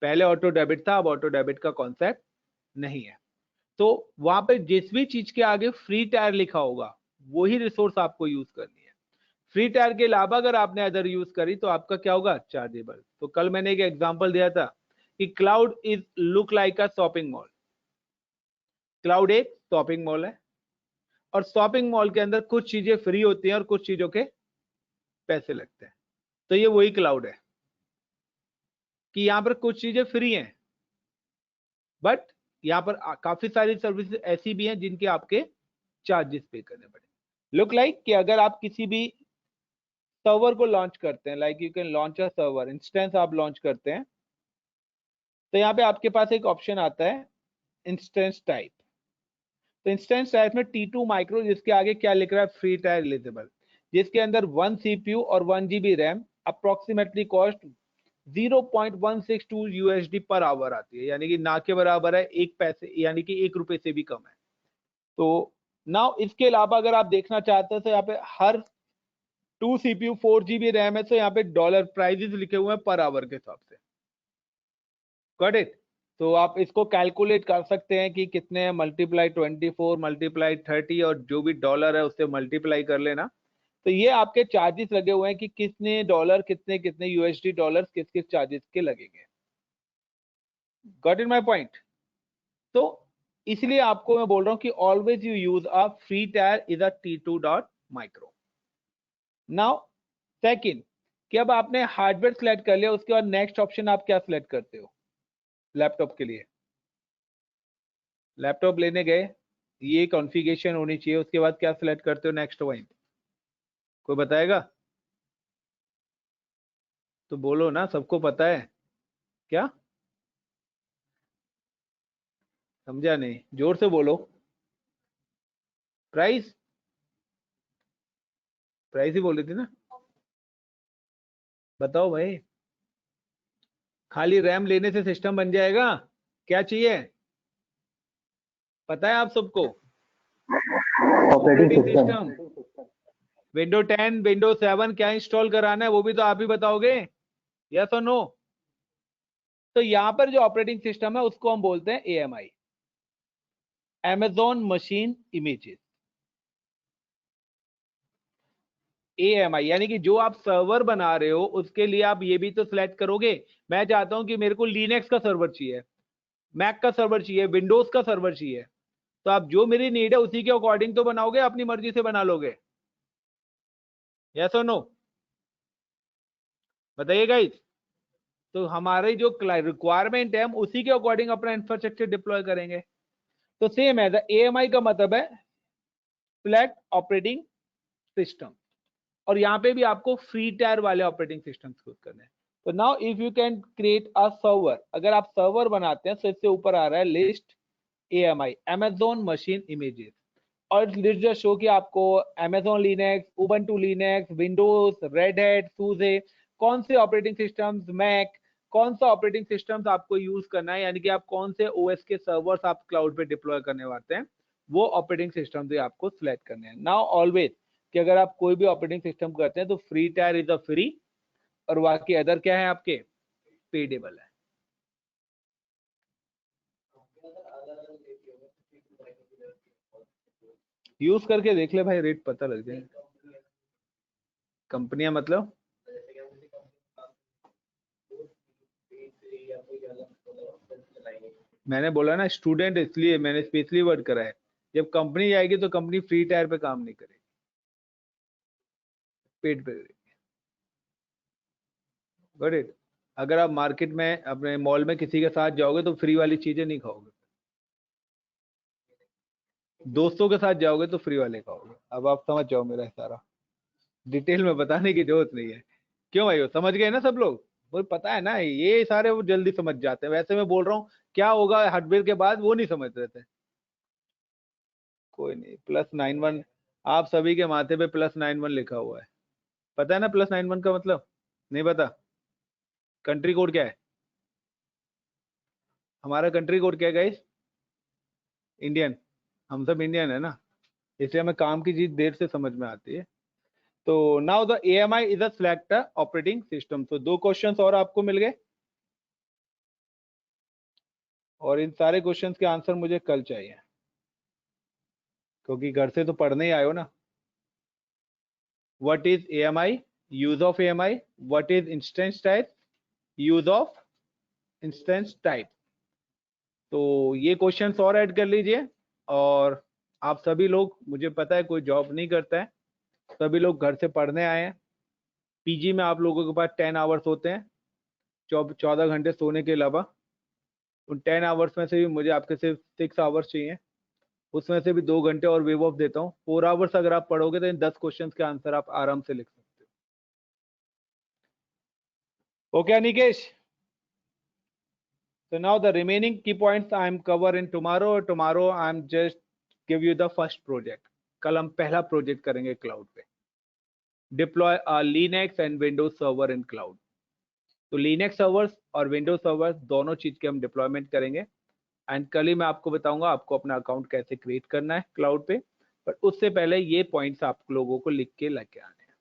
पहले ऑटो डेबिट था, अब ऑटो डेबिट का कॉन्सेप्ट नहीं है। तो वहां पे जिस भी चीज के आगे फ्री टायर लिखा होगा वही रिसोर्स आपको यूज करनी है। फ्री टायर के अलावा अगर आपने अदर यूज करी तो आपका क्या होगा? चार्जेबल। तो कल मैंने एक एग्जांपल दिया था कि cloud is look like a shopping mall. Cloud एक शॉपिंग मॉल है, और शॉपिंग मॉल के अंदर कुछ चीजें फ्री होती हैं और कुछ चीजों के पैसे लगते हैं। तो ये वही क्लाउड है कि यहाँ पर कुछ चीजें फ्री हैं, बट यहाँ पर काफी सारी सर्विसेज ऐसी भी हैं जिनके आपके चार्जेस पे करने पड़े। लुक लाइक कि अगर आप किसी भी सर्वर को लॉन्च करते हैं, like you can launch a server instance, आप लॉन्च करते हैं तो यहाँ पे आपके पास एक ऑप्शन आता है इंस्टेंस टाइप। तो इंस्टेंस टाइप में T2 माइक्रो, जिसके आगे क्या लिख रहा है? फ्री टायर एलिजिबल, जिसके अंदर 1 CPU और 1 GB RAM, approximately cost 0.162 USD per hour आती है, यानी कि ना के बराबर है एक पैसे, यानी कि 1 रुपए से भी कम है। तो नाउ इसके अलावा अगर आप देखना चाहते हैं तो यहाँ पे हर 2 CPU 4 GB रैम है, तो यहाँ पे डॉलर प्राइजेस लिखे हुए हैं पर आवर के हिसाब से। Got it? तो आप इसको कैलकुलेट कर सकते हैं कि कितने मल्टीप्लाई 24 मल्टीप्लाई 30 और जो भी डॉलर है उससे मल्टीप्लाई कर लेना। तो ये आपके चार्जेस लगे हुए हैं कि कितने डॉलर, कितने कितने USD डॉलर किस किस चार्जेस के लगेंगे। Got in my point? तो इसलिए आपको मैं बोल रहा हूं कि always you use a free tyre is a T2.micro। Now second, कि अब आपने हार्डवेयर सेलेक्ट कर लिया, उसके बाद नेक्स्ट ऑप्शन आप क्या सिलेक्ट करते हो लैपटॉप के लिए? लैपटॉप लेने गए, ये कॉन्फ़िगरेशन होनी चाहिए। उसके बाद क्या सिलेक्ट करते हो नेक्स्ट पॉइंट, कोई बताएगा? तो बोलो ना, सबको पता है क्या? समझा नहीं, जोर से बोलो। प्राइस, प्राइस ही बोल रही थी ना, बताओ भाई। खाली रैम लेने से सिस्टम बन जाएगा? क्या चाहिए पता है आप सबको? Operating operating system. System, window 10 window 7 क्या इंस्टॉल कराना है वो भी तो आप ही बताओगे, यस और नो? तो यहां पर जो ऑपरेटिंग सिस्टम है उसको हम बोलते हैं AMI, Amazon machine images. AMI यानी कि जो आप सर्वर बना रहे हो उसके लिए आप ये भी तो सिलेक्ट करोगे। मैं चाहता हूं कि मेरे को लिनक्स का सर्वर चाहिए, मैक का सर्वर चाहिए, विंडोज का सर्वर चाहिए, तो आप जो मेरी नीड है उसी के अकॉर्डिंग तो बनाओगे, अपनी मर्जी से बना लोगे, यस और नो? बताइए गाइस। तो हमारी जो रिक्वायरमेंट है हम उसी के अकॉर्डिंग अपना इंफ्रास्ट्रक्चर डिप्लॉय करेंगे। तो सेम है, AMI का मतलब है सिलेक्ट ऑपरेटिंग सिस्टम, और यहाँ पे भी आपको फ्री टायर वाले ऑपरेटिंग सिस्टम यूज करने हैं। तो now if you can create a server, अगर आप सर्वर बनाते हैं तो इससे ऊपर आ रहा है list AMI, Amazon machine images, और लिस्ट जो शो कि आपको Amazon Linux, Ubuntu Linux, Windows, Red Hat, SUSE, कौन से ऑपरेटिंग सिस्टम्स, मैक, कौन सा ऑपरेटिंग सिस्टम्स आपको यूज करना है, यानी कि आप कौन से OS के सर्वर्स आप क्लाउड पे डिप्लॉय करने वाले हैं, वो ऑपरेटिंग सिस्टम भी आपको सिलेक्ट करने हैं। नाउ ऑलवेज कि अगर आप कोई भी ऑपरेटिंग सिस्टम करते हैं तो free tyre is a free, और बाकी अदर क्या है आपके पेडेबल है। यूज करके देख ले भाई, रेट पता लग जाए। कंपनियां मतलब मैंने बोला ना स्टूडेंट, इसलिए मैंने स्पेशली वर्ड करा है। जब कंपनी जाएगी तो कंपनी फ्री टायर पे काम नहीं करेगी, पेड पे करेगी। Got it? अगर आप मार्केट में अपने मॉल में किसी के साथ जाओगे तो फ्री वाली चीजें नहीं खाओगे, दोस्तों के साथ जाओगे तो फ्री वाले खाओगे। अब आप समझ जाओ मेरा सारा, डिटेल में बताने की जरूरत नहीं है। क्यों भाई, समझ गए ना सब लोग? वो पता है ना, ये सारे वो जल्दी समझ जाते हैं। वैसे मैं बोल रहा हूँ क्या होगा हार्डवेयर के बाद, वो नहीं समझ रहे थे। कोई नहीं, +91, आप सभी के माथे पे +91 लिखा हुआ है। पता है ना +91 का मतलब? नहीं पता? कंट्री कोड क्या है हमारा? कंट्री कोड क्या है गाइस? इंडियन, हम सब इंडियन है ना, इसलिए हमें काम की चीज देर से समझ में आती है। तो now the AMI is a select operating system. तो 2 क्वेश्चंस और आपको मिल गए, और इन सारे क्वेश्चंस के आंसर मुझे कल चाहिए, क्योंकि घर से तो पढ़ने ही आए हो ना। What is AMI, use of AMI, what is instance type, use of instance type. तो ये क्वेश्चंस और ऐड कर लीजिए। और आप सभी लोग, मुझे पता है कोई जॉब नहीं करता है, सभी लोग घर से पढ़ने आए हैं। PG में आप लोगों के पास 10 आवर्स होते हैं, 14 घंटे सोने के अलावा। उन 10 आवर्स में से भी मुझे आपके सिर्फ 6 आवर्स चाहिए, उसमें से भी 2 घंटे और वेव ऑफ देता हूँ। 4 आवर्स अगर आप पढ़ोगे तो इन 10 क्वेश्चन के आंसर आप आराम से लिख सकते हो। Okay Anikesh? So now the remaining key points I am cover in tomorrow. Tomorrow I am just give you the first project. कल हम पहला प्रोजेक्ट करेंगे क्लाउड पे, deploy Linux and Windows server in cloud. तो लिनक्स सर्वर्स और Windows servers दोनों चीज के हम डिप्लॉयमेंट करेंगे। एंड कल ही मैं आपको बताऊंगा आपको अपना अकाउंट कैसे क्रिएट करना है क्लाउड पे। पर उससे पहले ये पॉइंट्स आप लोगों को लिख के लेके आने हैं।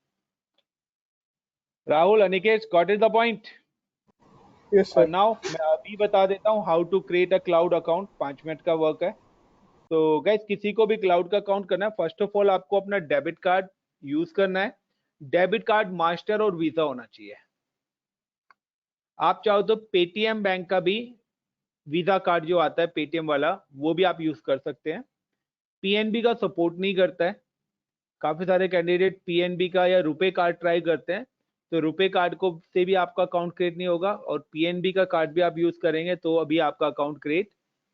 Rahul, Anikesh, got is the point? Yes और सर। नाउ मैं अभी बता देता हूँ how to create a cloud account. 5 minute का वर्क है। तो गाइस, किसी को भी क्लाउड का अकाउंट करना है, फर्स्ट ऑफ ऑल आपको अपना डेबिट कार्ड यूज करना है। डेबिट कार्ड मास्टर और वीजा होना चाहिए। आप चाहो तो पेटीएम बैंक का भी वीजा कार्ड जो आता है पेटीएम वाला, वो भी आप यूज कर सकते हैं। पीएनबी का सपोर्ट नहीं करता है। काफी सारे कैंडिडेट पीएनबी का या रुपे कार्ड ट्राई करते हैं, तो रुपे कार्ड को से भी आपका अकाउंट क्रिएट नहीं होगा, और पीएनबी का कार्ड भी आप यूज करेंगे तो अभी आपका अकाउंट क्रिएट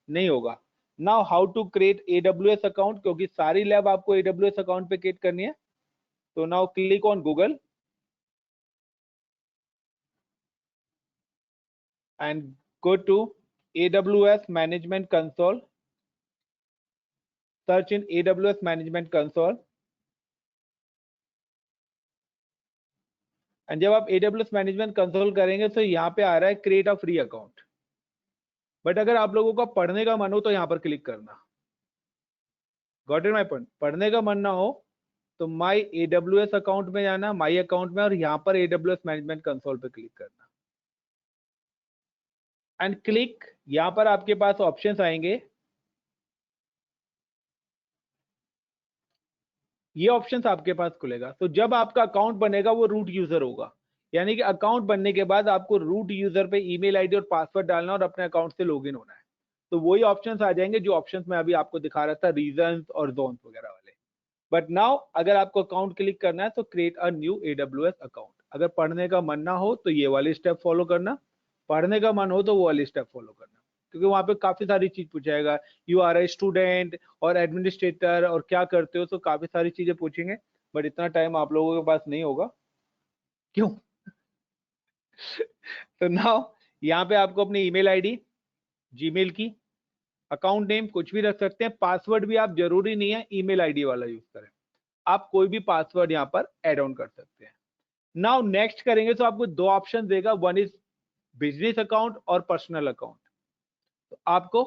नहीं होगा। Now how to create AWS account, क्योंकि सारी लैब आपको AWS अकाउंट पे क्रिएट करनी है। तो now click on Google and go to AWS Management Console. Search in AWS Management Console. And जब आप AWS Management Console करेंगे तो यहाँ पे आ रहा है create a free account, but अगर आप लोगों का पढ़ने का मन हो तो यहाँ पर क्लिक करना। Got it my point? पढ़ने का मन ना हो तो माई AWS अकाउंट में जाना, माई अकाउंट में, और यहाँ पर AWS Management Console पे क्लिक करना एंड क्लिक। यहाँ पर आपके पास ऑप्शंस आएंगे, ये ऑप्शंस आपके पास खुलेगा। तो जब आपका अकाउंट बनेगा वो रूट यूजर होगा, यानी कि अकाउंट बनने के बाद आपको रूट यूजर पे ईमेल आईडी और पासवर्ड डालना और अपने अकाउंट से लॉगिन होना है। तो वही ऑप्शंस आ जाएंगे जो ऑप्शंस मैं अभी आपको दिखा रहा था, रीजंस और जोन्स वगैरह वाले। बट नाउ अगर आपको अकाउंट क्लिक करना है तो create a new AWS account. अगर पढ़ने का मन ना हो तो ये वाले स्टेप फॉलो करना, पढ़ने का मन हो तो वो वाले स्टेप फॉलो करना, क्योंकि वहां पे काफी सारी चीज पूछाएगा, यू आर ए स्टूडेंट और एडमिनिस्ट्रेटर और क्या करते हो, तो काफी सारी चीजें पूछेंगे, बट इतना टाइम आप लोगों के पास नहीं होगा। क्यों? तो नाउ यहाँ पे आपको अपनी ईमेल आईडी, जीमेल की, अकाउंट नेम कुछ भी रख सकते हैं, पासवर्ड भी आप जरूरी नहीं है ईमेल आईडी वाला यूज करें, आप कोई भी पासवर्ड यहाँ पर एड ऑन कर सकते हैं। नाउ नेक्स्ट करेंगे तो आपको दो ऑप्शन देगा, वन इज बिजनेस अकाउंट और पर्सनल अकाउंट। तो आपको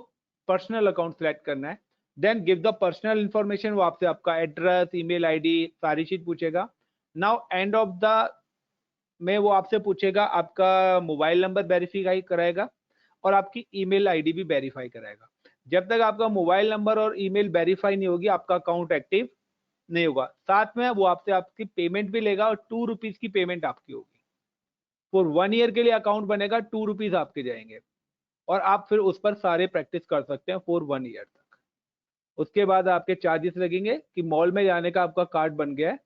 पर्सनल अकाउंट सिलेक्ट करना है, then give the personal information, वो आपसे आपका एड्रेस, ईमेल आईडी, सारी चीज पूछेगा। नाउ एंड ऑफ द में वो आपसे पूछेगा, आपका मोबाइल नंबर वेरीफाई कराएगा और आपकी ईमेल आईडी भी वेरीफाई कराएगा। जब तक आपका मोबाइल नंबर और ईमेल वेरीफाई नहीं होगी आपका अकाउंट एक्टिव नहीं होगा। साथ में वो आपसे आपकी पेमेंट भी लेगा और 2 रुपीज की पेमेंट आपकी होगी। फॉर 1 ईयर के लिए अकाउंट बनेगा, 2 रुपीज आपके जाएंगे और आप फिर उस पर सारे प्रैक्टिस कर सकते हैं फॉर 1 ईयर तक। उसके बाद आपके चार्जेस लगेंगे कि मॉल में जाने का आपका कार्ड बन गया है,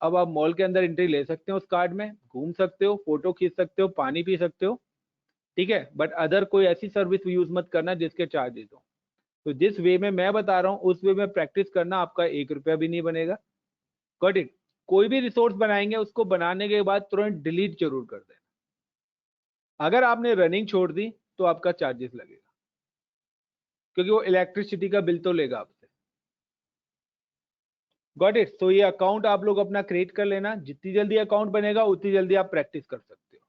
अब आप मॉल के अंदर एंट्री ले सकते हो, उस कार्ड में घूम सकते हो, फोटो खींच सकते हो, पानी पी सकते हो, ठीक है। बट अदर कोई ऐसी सर्विस यूज मत करना जिसके चार्जेस हो। तो जिस वे में मैं बता रहा हूँ उस वे में प्रैक्टिस करना, आपका 1 रुपया भी नहीं बनेगा। Got it? कोई भी रिसोर्स बनाएंगे उसको बनाने के बाद तुरंत डिलीट जरूर कर देना। अगर आपने रनिंग छोड़ दी तो आपका चार्जेस लगेगा, क्योंकि वो इलेक्ट्रिसिटी का बिल तो लेगा आपसे। Got it? तो ये अकाउंट आप लोग अपना क्रिएट कर लेना, जितनी जल्दी अकाउंट बनेगा उतनी जल्दी आप प्रैक्टिस कर सकते हो।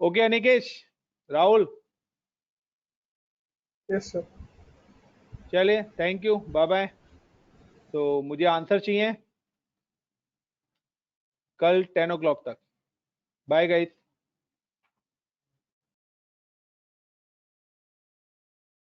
Okay Anikesh, Rahul, yes sir. चलिए थैंक यू, बाय बाय। तो मुझे आंसर चाहिए कल 10 o'clock तक। Bye guys.